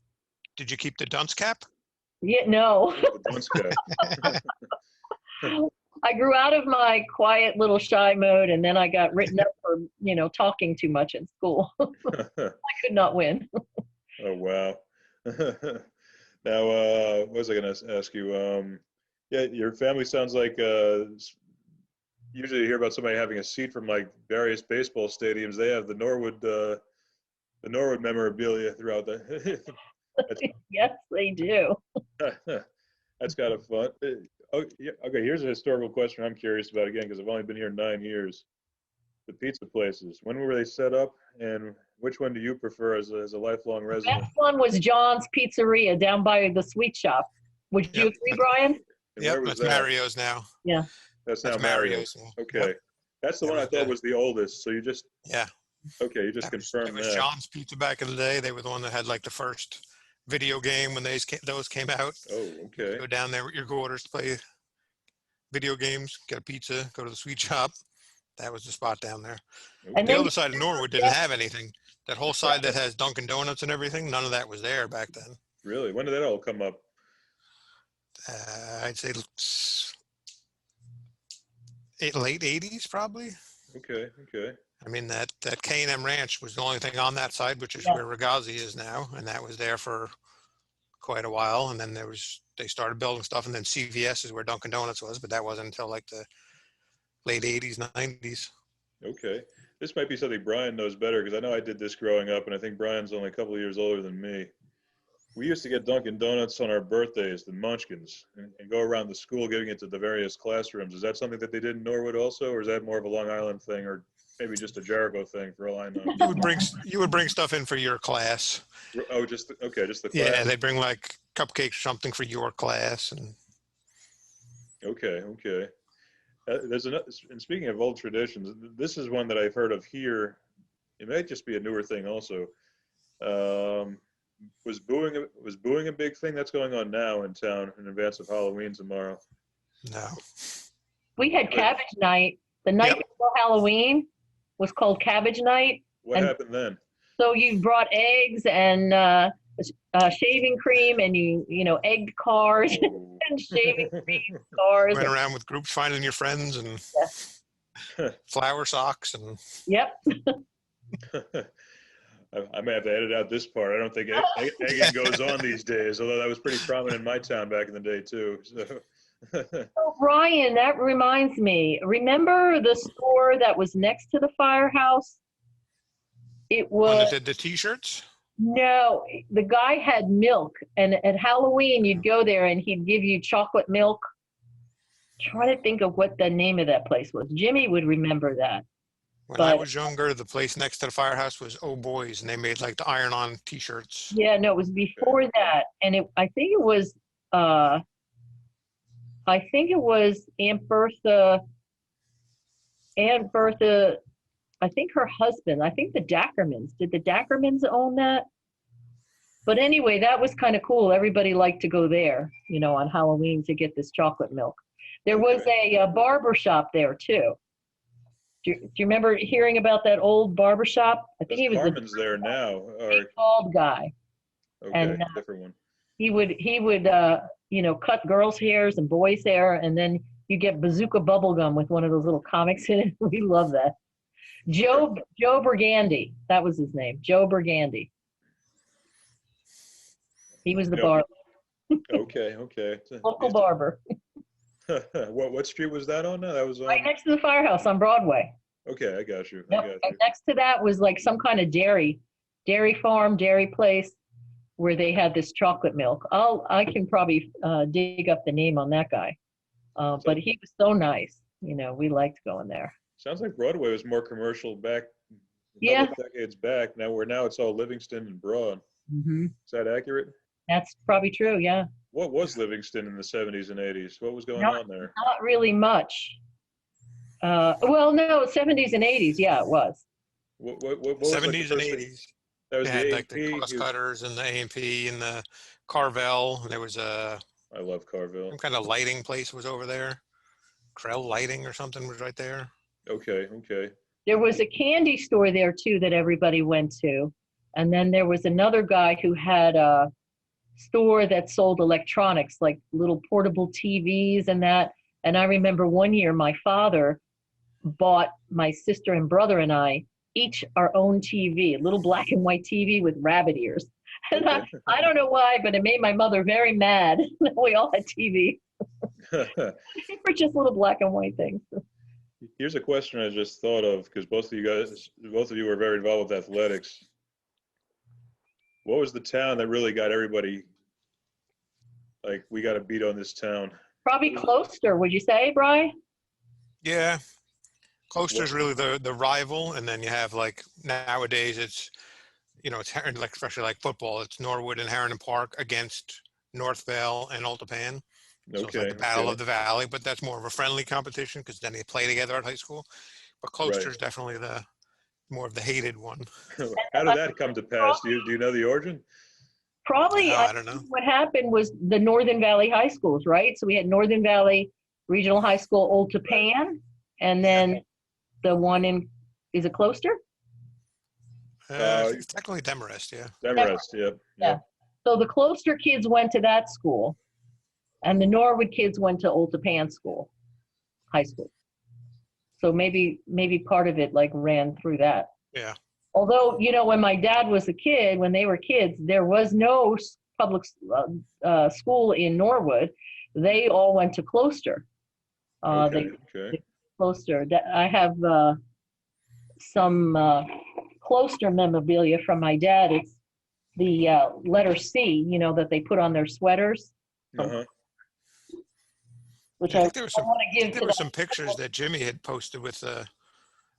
Did you keep the dunce cap? Yeah, no. the dunce cap. I grew out of my quiet little shy mode, and then I got written up for, talking too much in school. I could not win. Oh, wow. Now, what was I going to ask you? Yeah, your family sounds like usually you hear about somebody having a seat from like various baseball stadiums. They have the Norwood memorabilia throughout the. Yes, they do. That's kind of fun. Oh, yeah, okay, here's a historical question I'm curious about again, because I've only been here 9 years. The pizza places, when were they set up, and which one do you prefer as a lifelong resident? That one was John's Pizzeria down by the sweet shop. Would you agree, Brian? And Yeah, where was that's that? Mario's now. Yeah. That's now That's Mario's. Mario's. Okay. Yep. That's the That one I was thought the- was the oldest. So you just, Yeah. okay, you just That was confirmed that. John's Pizza back in the day. They were the one that had like the first video game when those came out. Oh, okay. Go down there with your quarters to play video games, get a pizza, go to the sweet shop. That was the spot down there. And The then other side of Norwood didn't have anything. That whole side that has Dunkin' Donuts and everything, none of that was there back then. Really? When did that all come up? I'd say late 80s probably. Okay, okay. I mean, that K&M Ranch was the only thing on that side, which is Yeah. where Ragazzi is now. And that was there for quite a while. And then they started building stuff, and then CVS is where Dunkin' Donuts was, but that wasn't until like the late 80s, 90s. Okay. This might be something Brian knows better, because I know I did this growing up, and I think Brian's only a couple of years older than me. We used to get Dunkin' Donuts on our birthdays, the Munchkins, and go around the school giving it to the various classrooms. Is that something that they did in Norwood also, or is that more of a Long Island thing, or maybe just a Jericho thing for all I know? You would bring stuff in for your class. Oh, just the class. Yeah, they'd bring like cupcakes or something for your class. And Okay, okay. There's another, and speaking of old traditions, this is one that I've heard of here. It might just be a newer thing also. Was booing a big thing? That's going on now in town in advance of Halloween tomorrow. no. we had Cabbage Night. The night Yep. before Halloween was called Cabbage Night. What And- happened then? So you brought eggs and shaving cream, and egged cars Oh. and shaving cream cars. Went around with groups finding your friends and flower socks and Yep. I may have to edit out this part. I don't think egging goes on these days, although that was pretty prominent in my town back in the day too. So. Oh, Brian, that reminds me. Remember the store that was next to the firehouse? It one that was, did the t-shirts. no, the guy had milk, and at Halloween you'd go there and he'd give you chocolate milk. Trying to think of what the name of that place was. Jimmy would remember that. When I But- was younger, the place next to the firehouse was Oh Boys, and they made like the iron-on t-shirts. Yeah, no, it was before that, and I think it was Aunt Bertha. I think her husband. I think the Dackermans. Did the Dackermans own that? But anyway, that was kind of cool. Everybody liked to go there, on Halloween to get this chocolate milk. There was a barber shop there too. Do you remember hearing about that old barber shop? I think he was Harmon's there now. Or, big bald guy. okay, And different one. he would cut girls' hairs and boys' hair, and then you get Bazooka Bubblegum with one of those little comics in it. We love that. Joe Burgandy, that was his name. Joe Burgandy. He was the barber. Okay. Local barber. What street was that on now? That was on... Right next to the firehouse on Broadway. Okay, I got you. Yep. And next to that was like some kind of dairy farm, dairy place where they had this chocolate milk. I can probably dig up the name on that guy. But he was so nice. We liked going there. Sounds like Broadway was more commercial back a couple decades back. Now it's all Livingston and Broad. Mm-hmm. Is that accurate? That's probably true, yeah. What was Livingston in the 70s and 80s? What was going on there? Not really much. Well, no, 70s and 80s, yeah, it was. What 70s and 80s. That was they the had like the cross cutters and the A&P and the Carvel. There was I love Carvel. Some kind of lighting place was over there. Krell Lighting or something was right there. Okay. There was a candy store there too that everybody went to. And then there was another guy who had a store that sold electronics, like little portable TVs and that. And I remember one year my father bought my sister and brother and I each our own TV, a little black and white TV with rabbit ears. And I don't know why, but it made my mother very mad. We all had TV. For just little black and white things. Here's a question I just thought of, because both of you were very involved with athletics. What was the town that really got everybody, like, we got to beat on this town? Probably Closter, would you say, Bri? Yeah. Closter's really the rival, and then you have, like, nowadays it's, it's like, especially like football, it's Norwood and Harrington Park against Northvale and Old Tappan. So it's like the Battle of the Valley, but that's more of a friendly competition because then they play together at high school. But Closter's definitely the more of the hated one. How did that come to pass? Do you know the origin? Probably. No, I don't know. What happened was the Northern Valley high schools, right? So we had Northern Valley Regional High School, Old Tappan, and then the one in, is it Closter? It's technically Demarest, yeah. Demarest, yeah. So the Closter kids went to that school, and the Norwood kids went to Old Tappan high school. So maybe part of it like ran through that. Yeah. Although, when my dad was a kid, when they were kids, there was no public school in Norwood. They all went to Closter. Closter. I have some Closter memorabilia from my dad. It's the letter C, that they put on their sweaters. Uh-huh. Which I think there were some pictures that Jimmy had posted with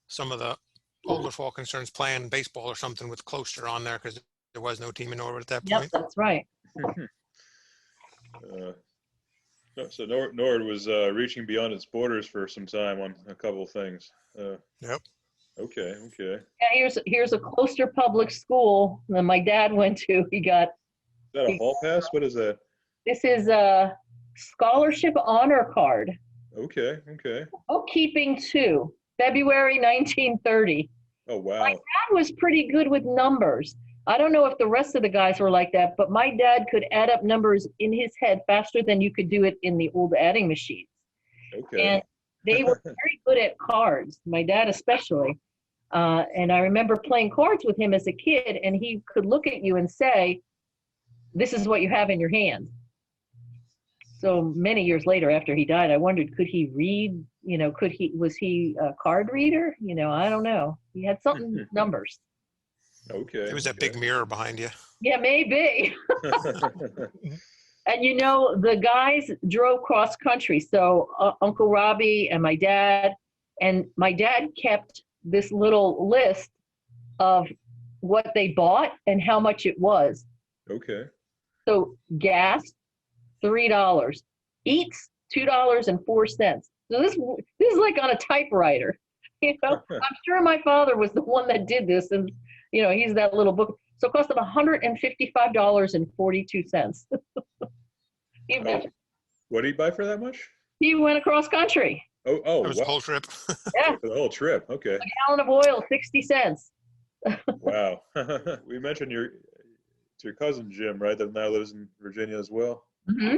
some of the older Falkensterns playing baseball or something with Closter on there because there was no team in Norwood at that point. Yep, that's right. So Norwood was reaching beyond its borders for some time on a couple of things. Yep. Okay. Yeah, here's a Closter public school that my dad went to. He got. Is that a hall pass? What is that? This is a scholarship honor card. Okay. Bookkeeping 2, February 1930. Oh, wow. My dad was pretty good with numbers. I don't know if the rest of the guys were like that, but my dad could add up numbers in his head faster than you could do it in the old adding machines. Okay. And they were very good at cards, my dad especially. And I remember playing cards with him as a kid, and he could look at you and say, "This is what you have in your hand." So many years later, after he died, I wondered, could he read? Was he a card reader? I don't know. He had something with numbers. Okay. There was that big mirror behind you. Yeah, maybe. And the guys drove cross country. So Uncle Robbie and my dad kept this little list of what they bought and how much it was. Okay. So gas, $3. Eats, $2.04. So this is like on a typewriter. I'm sure my father was the one that did this, and he's that little book. So it cost him $155.42. What did he buy for that much? He went across country. Oh, That was the whole trip. Yeah, for the whole trip. Okay. a gallon of oil, 60 cents. Wow. We mentioned it's your cousin Jim, right? That now lives in Virginia as well. Hmm.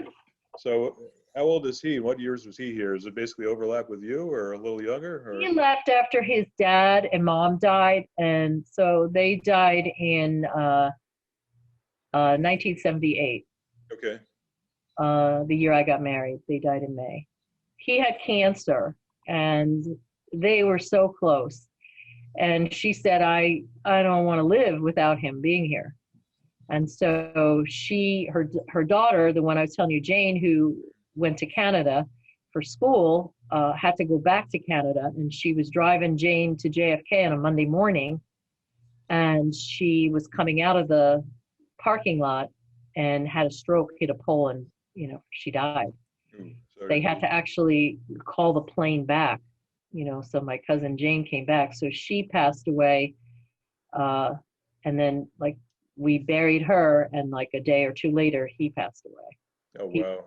So how old is he? What years was he here? Is it basically overlap with you or a little younger? Or He left after his dad and mom died, and so they died in 1978, okay. the year I got married. They died in May. He had cancer, and they were so close. And she said, I don't want to live without him being here. And so her daughter, the one I was telling you, Jane, who went to Canada for school, had to go back to Canada, and she was driving Jane to JFK on a Monday morning, and she was coming out of the parking lot and had a stroke, hit a pole, and she died. Sorry. They had to actually call the plane back, so my cousin Jane came back. So she passed away, and then we buried her, and like a day or two later, he passed away. Oh, wow.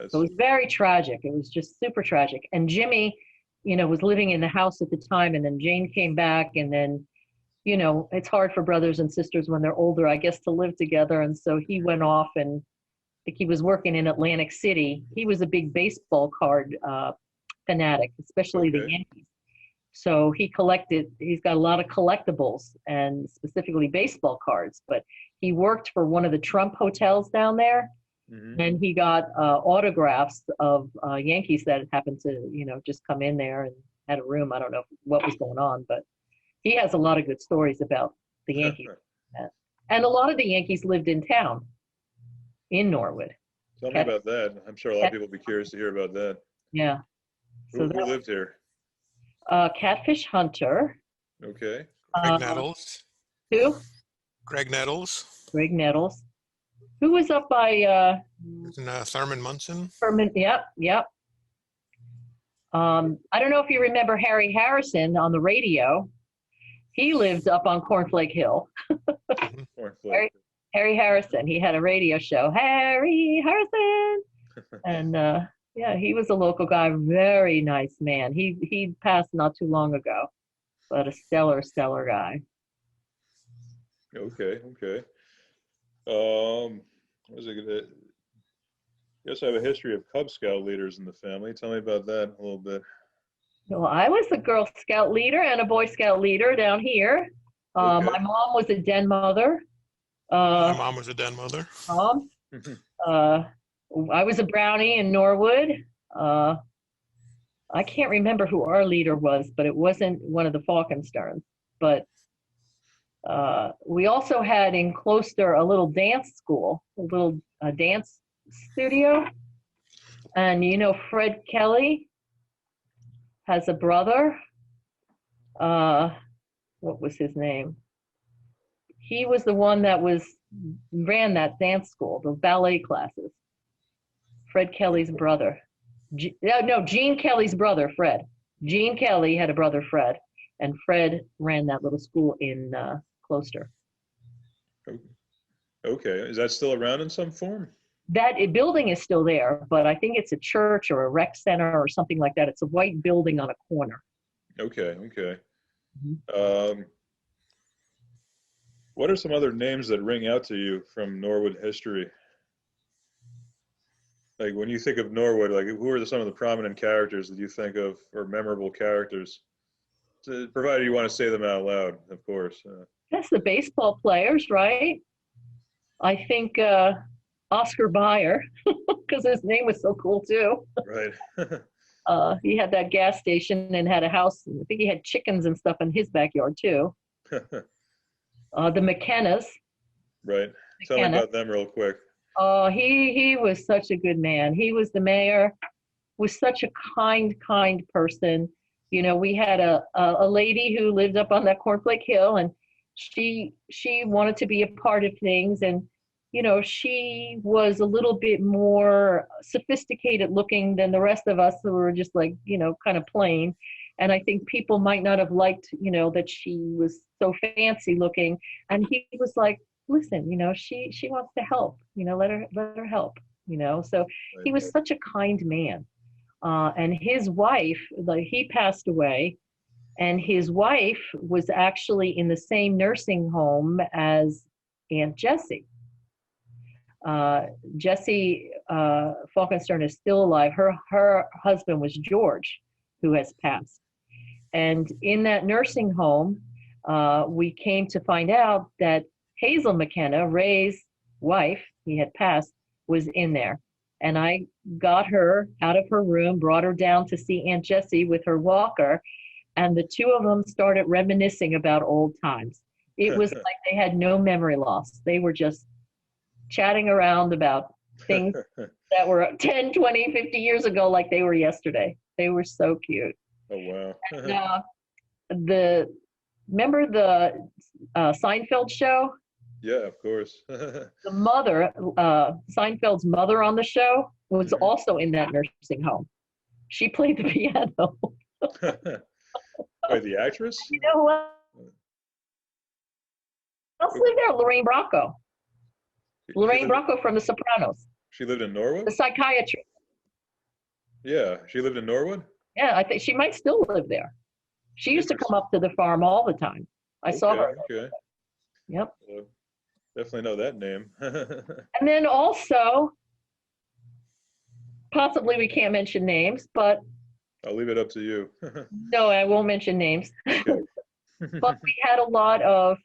So it was very tragic. It was just super tragic. And Jimmy, was living in the house at the time, and then Jane came back, and then, it's hard for brothers and sisters when they're older, I guess, to live together. And so he went off, and I think he was working in Atlantic City. He was a big baseball card fanatic, especially the Yankees. So he's got a lot of collectibles, and specifically baseball cards, but he worked for one of the Trump hotels down there. Mm-hmm. And he got autographs of Yankees that happened to, just come in there and had a room. I don't know what was going on, but he has a lot of good stories about the Yankees. And a lot of the Yankees lived in town in Norwood. Tell me about that. I'm sure a lot of people will be curious to hear about that. Yeah. Who lived here? Catfish Hunter. Okay. Greg Nettles. Who? Greg Nettles. Greg Nettles. Who was up by Thurman Munson? Thurman, yep. I don't know if you remember Harry Harrison on the radio. He lived up on Cornflake Hill. Cornflake. Harry Harrison. He had a radio show. Harry Harrison. And he was a local guy. Very nice man. He passed not too long ago, but a stellar guy. Okay. What was it gonna? Guess I have a history of Cub Scout leaders in the family. Tell me about that a little bit. Well, I was a Girl Scout leader and a Boy Scout leader down here. Okay. My mom was a den mother. My mom was a den mother. I was a brownie in Norwood. I can't remember who our leader was, but it wasn't one of the Falkensterns. But we also had in Closter a little dance school, a little dance studio. And Fred Kelly has a brother. What was his name? He was the one that ran that dance school, the ballet classes. Fred Kelly's brother. Gene Kelly's brother, Fred. Gene Kelly had a brother, Fred, and Fred ran that little school in Closter. Okay. Is that still around in some form? That building is still there, but I think it's a church or a rec center or something like that. It's a white building on a corner. Okay. Mm-hmm. What are some other names that ring out to you from Norwood history? Like when you think of Norwood, like who are some of the prominent characters that you think of, or memorable characters? Provided you want to say them out loud, of course. That's the baseball players, right? I think Oscar Beyer, because his name was so cool too. Right. He had that gas station and had a house. I think he had chickens and stuff in his backyard too. The McKennas. Right. Tell me about them real quick. He was such a good man. He was the mayor, was such a kind person. We had a lady who lived up on that Cornflake Hill, and she wanted to be a part of things. And, she was a little bit more sophisticated looking than the rest of us who were just like, kind of plain. And I think people might not have liked, that she was so fancy looking. And he was like, listen, she wants to help, let her help. So he was such a kind man. And his wife, he passed away, and his wife was actually in the same nursing home as Aunt Jessie. Jessie Falkenstern is still alive. Her husband was George, who has passed. And in that nursing home, we came to find out that Hazel McKenna, Ray's wife, he had passed, was in there. And I got her out of her room, brought her down to see Aunt Jessie with her walker, and the two of them started reminiscing about old times. It was like they had no memory loss. They were just chatting around about things that were 10, 20, 50 years ago like they were yesterday. They were so cute. Oh, wow. And, remember the Seinfeld show? Yeah, of course. The mother, Seinfeld's mother on the show, was also in that nursing home. She played the piano. Wait, the actress? You know who else lived there? Lorraine Bracco. Lorraine Bracco from The Sopranos. She lived in Norwood? The psychiatrist. Yeah, she lived in Norwood? Yeah, I think she might still live there. She used to come up to the farm all the time. I saw her. Okay. Yep. Definitely know that name. And then also, possibly we can't mention names, but I'll leave it up to you. no, I won't mention names. Okay. But we had a lot of,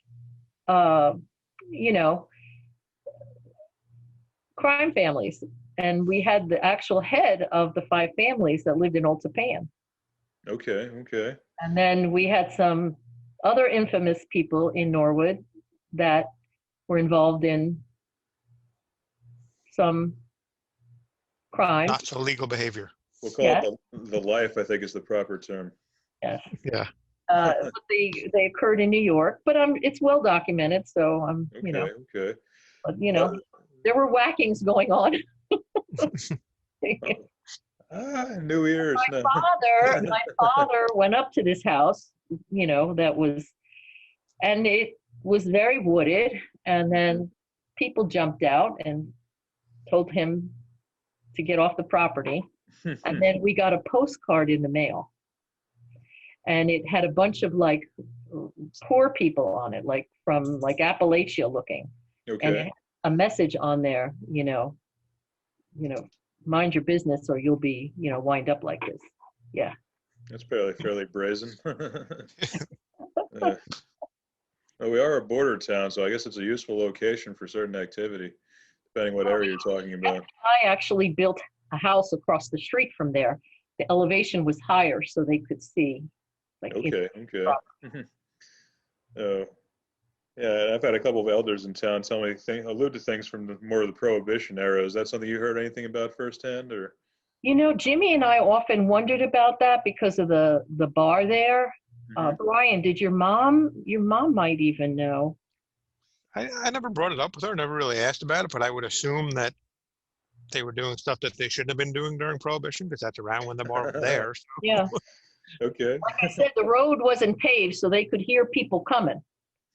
crime families. And we had the actual head of the 5 families that lived in Old Tapan. Okay. And then we had some other infamous people in Norwood that were involved in some crimes. Not so legal behavior. We'll call it the life, I think is the proper term. Yes. Yeah. But they occurred in New York, but it's well documented, so Okay. But there were whackings going on. New ears. My father went up to this house, and it was very wooded, and then people jumped out and told him to get off the property. And then we got a postcard in the mail, and it had a bunch of poor people on it, from Appalachia looking. Okay. And it had a message on there, mind your business or you'll be, wind up like this. Yeah. That's fairly brazen. Well, we are a border town, so I guess it's a useful location for certain activity, depending what area you're talking about. I actually built a house across the street from there. The elevation was higher, so they could see. Okay. Yeah, I've had a couple of elders in town tell me allude to things from more of the Prohibition era. Is that something you heard anything about firsthand, or? Jimmy and I often wondered about that because of the bar there. Brian, did your mom might even know. I never brought it up with her, never really asked about it, but I would assume that they were doing stuff that they shouldn't have been doing during Prohibition, because that's around when the bar was there. So. Yeah. Okay. Like I said, the road wasn't paved, so they could hear people coming.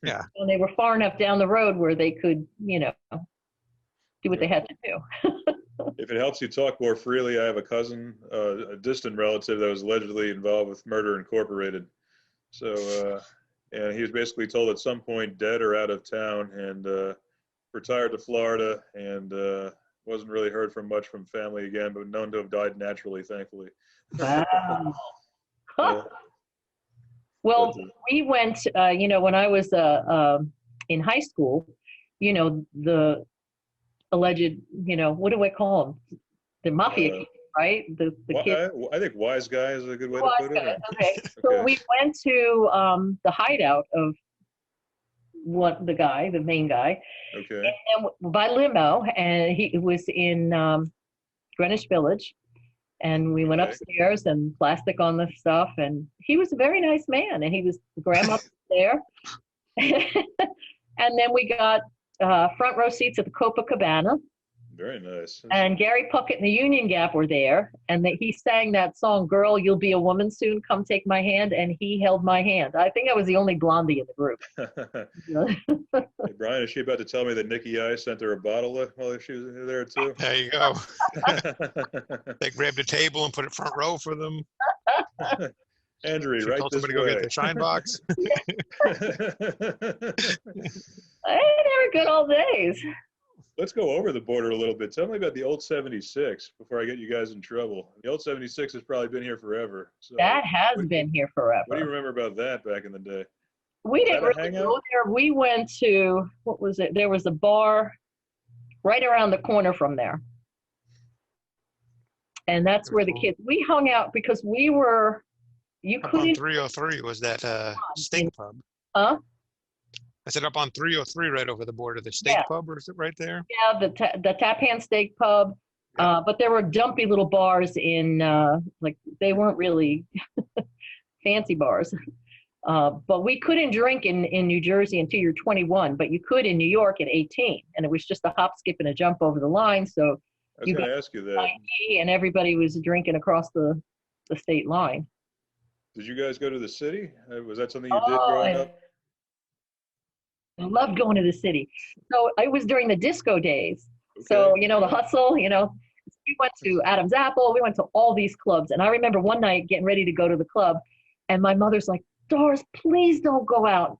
Yeah. And they were far enough down the road where they could, do what they had to do. If it helps you talk more freely, I have a cousin, a distant relative that was allegedly involved with Murder Incorporated. So, and he was basically told at some point dead or out of town, and retired to Florida, and wasn't really heard from much from family again, but known to have died naturally, thankfully. Wow. Well, we went, when I was in high school, the alleged, what do I call them? The mafia, right? The kids. I think wise guy is a good way to put it. Okay. So we went to the hideout of the main guy. Okay. And by limo, and he was in Greenwich Village. And we went upstairs and plastic on the stuff. And he was a very nice man. And he was grandma there. And then we got front row seats at the Copacabana. Very nice. And Gary Puckett and the Union Gap were there, and he sang that song, "Girl, You'll Be a Woman Soon, Come Take My Hand," and he held my hand. I think I was the only blondie in the group. Hey, Brian, is she about to tell me that Nikki I sent her a bottle while she was there too? There you go. They grabbed a table and put it front row for them. Andrew, She right told this somebody to go way. get the shine box. Hey, they were good old days. Let's go over the border a little bit. Tell me about the old 76 before I get you guys in trouble. The old 76 has probably been here forever. So That has been here what do you forever. remember about that back in the day? We Was didn't that a really hangout? go there. We went to, what was it? There was a bar right around the corner from there. And that's where the kids, we hung out because we were, you Up on couldn't, 303 was that steak pub. huh? I said up on 303 right over the border, the steak Yeah. pub, or is it right there? Yeah, the Tap Hand Steak Pub. But there were dumpy little bars in, like, they weren't really fancy bars. But we couldn't drink in New Jersey until you're 21, but you could in New York at 18. And it was just a hop, skip, and a jump over the line. So I was going to ask you that. ID and everybody was drinking across the state line. Did you guys go to the city? Was that something you did growing up? I loved going to the city. So it was during the disco days. Okay. So, the hustle, we went to Adam's Apple. We went to all these clubs. And I remember one night getting ready to go to the club. And my mother's like, "Doris, please don't go out.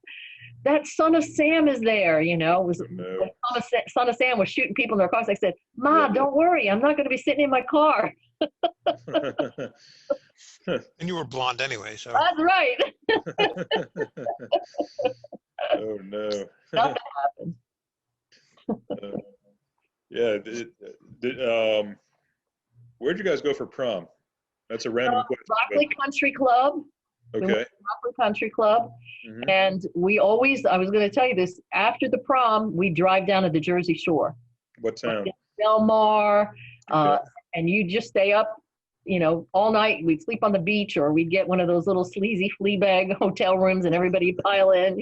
That Son of Sam is there." Son of Sam was shooting people in their cars. I said, "Ma, don't worry. I'm not going to be sitting in my car." And you were blonde anyway, so. That's right. Oh, no. Nothing happened. Yeah. Where'd you guys go for prom? That's a random question. Rockland Country Club. Okay. We went to Rockland Country Club. Mhm. And we always, I was going to tell you this, after the prom, we drive down to the Jersey Shore. What town? Belmar. Okay. And you just stay up, all night. We'd sleep on the beach, or we'd get one of those little sleazy flea bag hotel rooms and everybody pile in,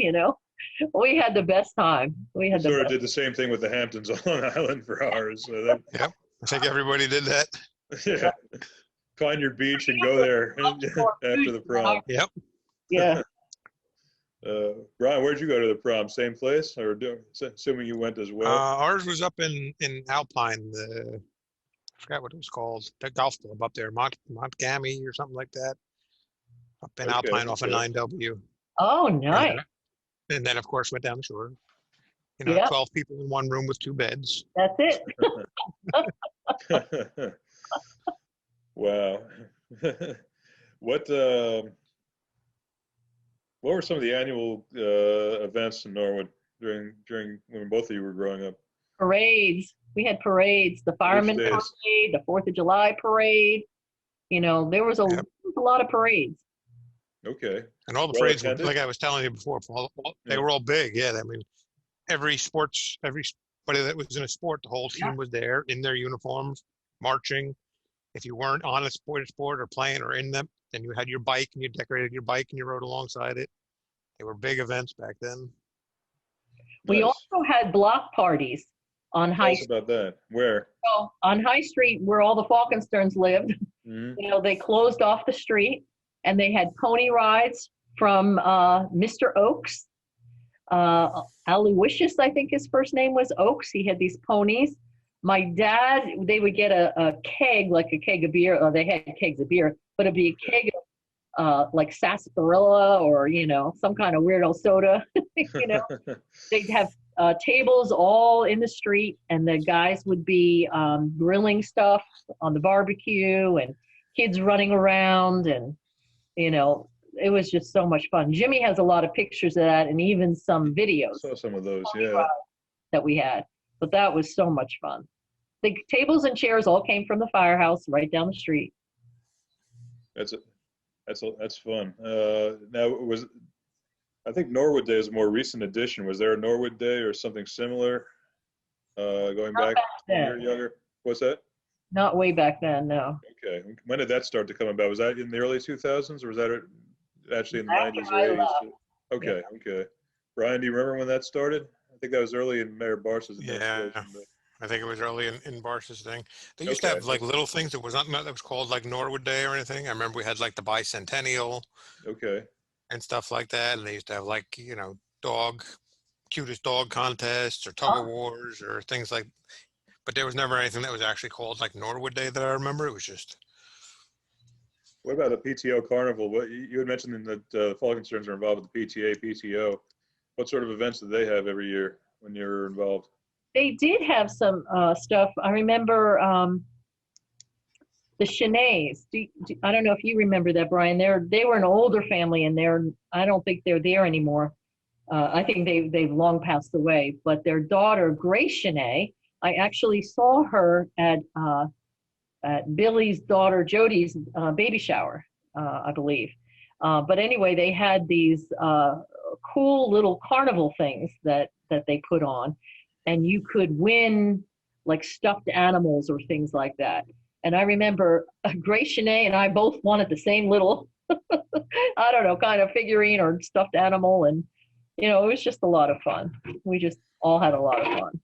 We had the best time. We had Sort of did the same thing with the Hamptons on Long Island for ours. So Yep. I think everybody did that. yeah. Find your beach and go there after the prom. Yep. Yeah. Brian, where'd you go to the prom? Same place, or assuming you went as well? Ours was up in Alpine. I forgot what it was called. The golf club up there, Montgomery or something like that. Up in Alpine off of 9W. Oh, nice. And then, of course, went down the shore. 12 people in one room with 2 beds. That's it. Wow. What were some of the annual events in Norwood during when both of you were growing up? Parades. We had parades. The Fireman Parade, the 4th of July Parade. There was a lot of parades. Okay. And all the parades, like I was telling you before, they were all big. Yeah, I mean, everybody that was in a sport, the whole team was there in their uniforms, marching. If you weren't on a sport or playing or in them, then you had your bike and you decorated your bike and you rode alongside it. They were big events back then. We also had block parties on High Street. About that. Where? So on High Street, where all the Falkensterns lived, they closed off the street, and they had pony rides from Mr. Oaks. Aloysius, I think his first name was Oaks. He had these ponies. My dad, they would get a keg, like a keg of beer. Or they had kegs of beer, but it'd be a keg of like sarsaparilla or, some kind of weirdo soda. They'd have tables all in the street, and the guys would be grilling stuff on the barbecue and kids running around, and it was just so much fun. Jimmy has a lot of pictures of that, and even some videos. I saw some of those, that we had, but that was so much fun. The tables and chairs all came from the firehouse right down the street. That's fun. Now I think Norwood Day is a more recent addition. Was there a Norwood Day or something similar going back when you were younger? What's that? Not way back then, no. Okay. When did that start to come about? Was that in the early 2000s, or was that actually in the 90s or 80s? Okay, yeah. okay. Brian, do you remember when that started? I think that was early in Mayor Barca's administration. Yeah. I think it was early in Barsh's thing. They used to Okay. have like little things. It was not that was called like Norwood Day or anything. I remember we had like the bicentennial Okay. and stuff like that. And they used to have like, dog, cutest dog contests or tug of Oh, wars or things like, but there was never anything that was actually called like Norwood Day that I remember. It was just, What about the PTO carnival? What you had mentioned that Falkensterns are involved with the PTA, PTO. What sort of events do they have every year when you're involved? they did have some stuff. I remember the Chenets. I don't know if you remember that, Brian. They were an older family, and I don't think they're there anymore. I think they've long passed away. But their daughter, Grace Chenet, I actually saw her at Billy's daughter Jody's baby shower, I believe. But anyway, they had these cool little carnival things that they put on, and you could win like stuffed animals or things like that. And I remember Grace Chenet and I both wanted the same little, I don't know, kind of figurine or stuffed animal. And, it was just a lot of fun. We just all had a lot of fun.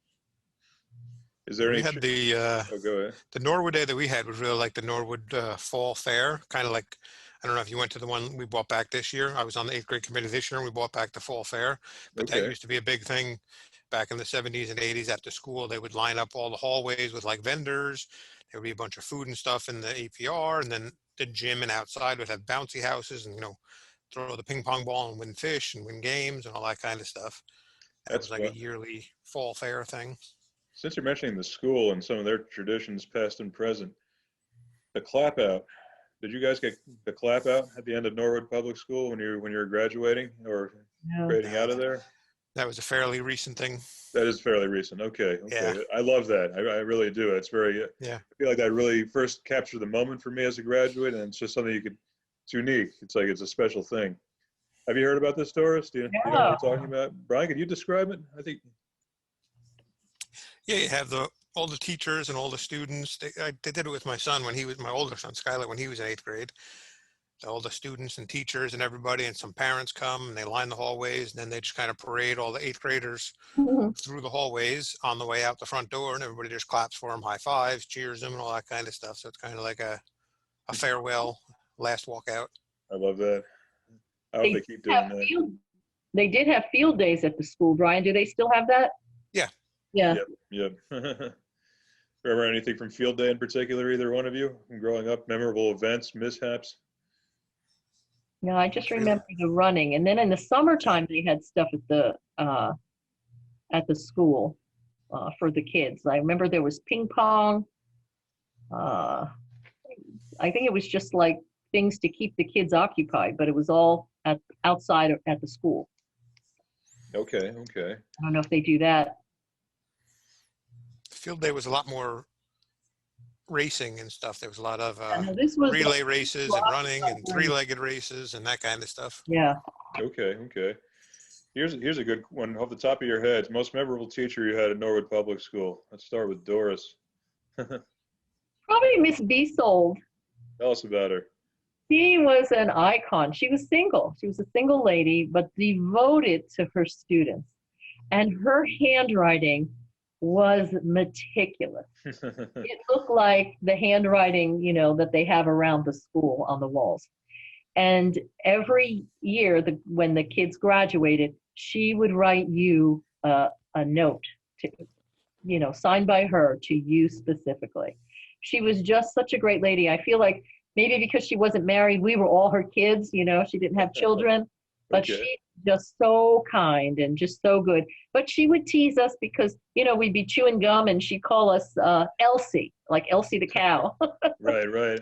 Is there we any? had Oh, go ahead. the Norwood Day that we had was really like the Norwood Fall Fair, kind of like, I don't know if you went to the one we bought back this year. I was on the 8th grade committee this year and we bought back the Fall Fair, but that Okay. used to be a big thing back in the 70s and 80s after school. They would line up all the hallways with like vendors. There would be a bunch of food and stuff in the APR, and then the gym and outside would have bouncy houses and, throw the ping pong ball and win fish and win games and all that kind of stuff. That That's was like fun. a yearly fall fair thing. Since you're mentioning the school and some of their traditions, past and present, the clap out. Did you guys get the clap out at the end of Norwood Public School when you were graduating or Yeah. grading out of there? That was a fairly recent thing. That is fairly recent. Okay. Yeah. I love that. I really do. It's very. Yeah. I feel like that really first captured the moment for me as a graduate, and it's just something It's unique. It's like it's a special thing. Have you heard about this, Doris? Do you know what I'm talking about? Brian, could you describe it? I think. Yeah, you have all the teachers and all the students. They did it with my son when he was my older son, Skylar, when he was in 8th grade. All the students and teachers and everybody, and some parents come and they line the hallways, and then they just kind of parade all the 8th graders through the hallways on the way out the front door, and everybody just claps for them, high fives, cheers them, and all that kind of stuff. So it's kind of like a farewell, last walkout. I love that. I hope they keep doing that. They did have field days at the school, Brian. Do they still have that? Yeah. Yeah. Yep. Remember anything from field day in particular, either one of you, from growing up? Memorable events, mishaps? No, I just remember the running. And then in the summertime, they had stuff at the school for the kids. I remember there was ping pong. I think it was just like things to keep the kids occupied, but it was all outside at the school. Okay. I don't know if they do that. Field day was a lot more racing and stuff. There was a lot of This was relay races and running and three-legged races and that kind of stuff. Yeah. Okay. Here's a good one off the top of your head. Most memorable teacher you had at Norwood Public School. Let's start with Doris. Probably Miss Beasold. Tell us about her. She was an icon. She was single. She was a single lady, but devoted to her students. And her handwriting was meticulous. It looked like the handwriting, that they have around the school on the walls. And every year, when the kids graduated, she would write you a note, signed by her to you specifically. She was just such a great lady. I feel like maybe because she wasn't married, we were all her kids. She didn't have children, but Okay. she just so kind and just so good. But she would tease us because, we'd be chewing gum and she'd call us Elsie, like Elsie the cow. Right.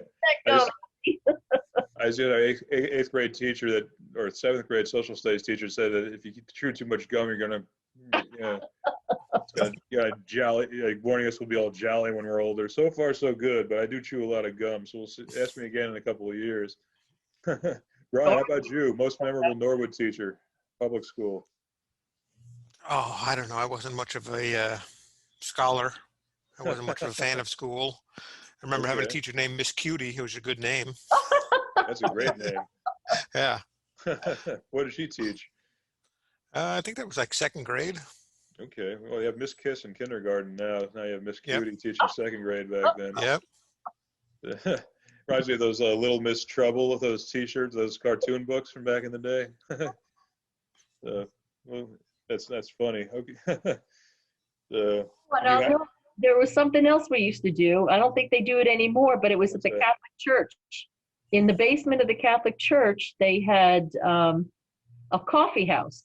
I had an eighth grade teacher or 7th grade social studies teacher said that if you chew too much gum, you're gonna, jolly. Like warning us, we'll be all jolly when we're older. So far, so good. But I do chew a lot of gum, so ask me again in a couple of years. Brian, how about you? Most memorable Norwood teacher, public school. Oh, I don't know. I wasn't much of a scholar. I wasn't much of a fan of school. I remember having a teacher named Miss Cutie, who was a good name. That's a great name. Yeah. What did she teach? I think that was like 2nd grade. Okay. Well, you have Miss Kiss in kindergarten now. Now you have Miss Yep. Cutie teaching second grade back then. Yep. Reminds me of those Little Miss Trouble, those T-shirts, those cartoon books from back in the day. Well, that's funny. Okay. But, You have, no, there was something else we used to do. I don't think they do it anymore, but it was at what's the that? Catholic Church. In the basement of the Catholic Church, they had a coffee house.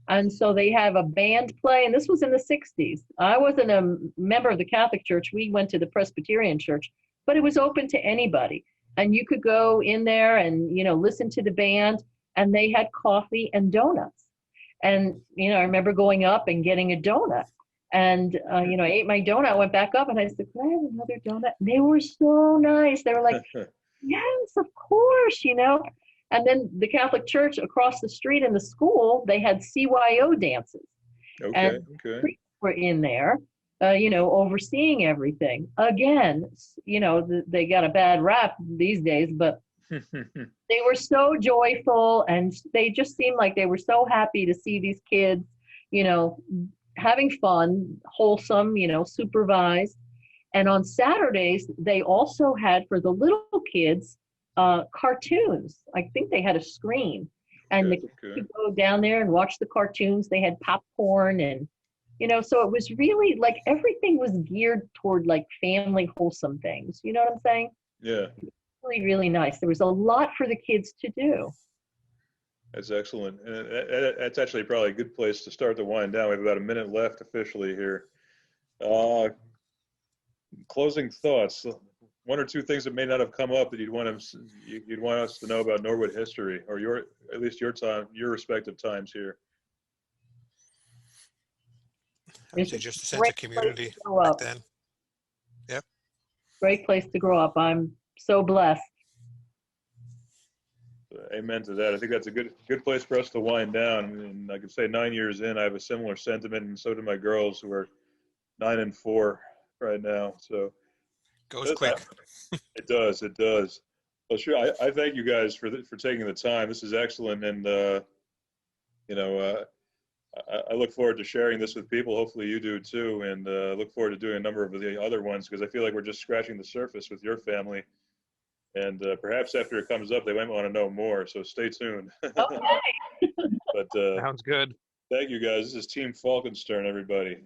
And so they have a band play, and this was in the 60s. I wasn't a member of the Catholic Church. We went to the Presbyterian Church, but it was open to anybody. And you could go in there and, listen to the band, and they had coffee and donuts. And, I remember going up and getting a donut. And, I ate my donut, went back up, and I said, could I have another donut? And they were so nice. They were like, yes, of course, And then the Catholic Church across the street in the school, they had CYO dances. Okay. And Okay. priests were in there, overseeing everything. Again, they got a bad rap these days, but they were so joyful, and they just seemed like they were so happy to see these kids, having fun, wholesome, supervised. And on Saturdays, they also had for the little kids cartoons. I think they had a screen, and the kids could go down there and watch the cartoons. They had popcorn, and so it was really like everything was geared toward like family wholesome things. You know what I'm saying? Yeah. Really, really nice. There was a lot for the kids to do. That's excellent. And that's actually probably a good place to start to wind down. We have about a minute left officially here. Closing thoughts. One or two things that may not have come up that you'd want us to know about Norwood history, or at least your respective times here. I'd say just a sense of community back then. Yep. Great place to grow up. I'm so blessed. Amen to that. I think that's a good place for us to wind down. And I can say 9 years in, I have a similar sentiment, and so do my girls, who are 9 and 4 right now. So goes quick. It does. It does. Well, sure. I thank you guys for taking the time. This is excellent, and I look forward to sharing this with people. Hopefully, you do too, and look forward to doing a number of the other ones, because I feel like we're just scratching the surface with your family. And perhaps after it comes up, they might want to know more. So stay tuned. Okay. But sounds good. Thank you, guys. This is Team Falkenstern, everybody.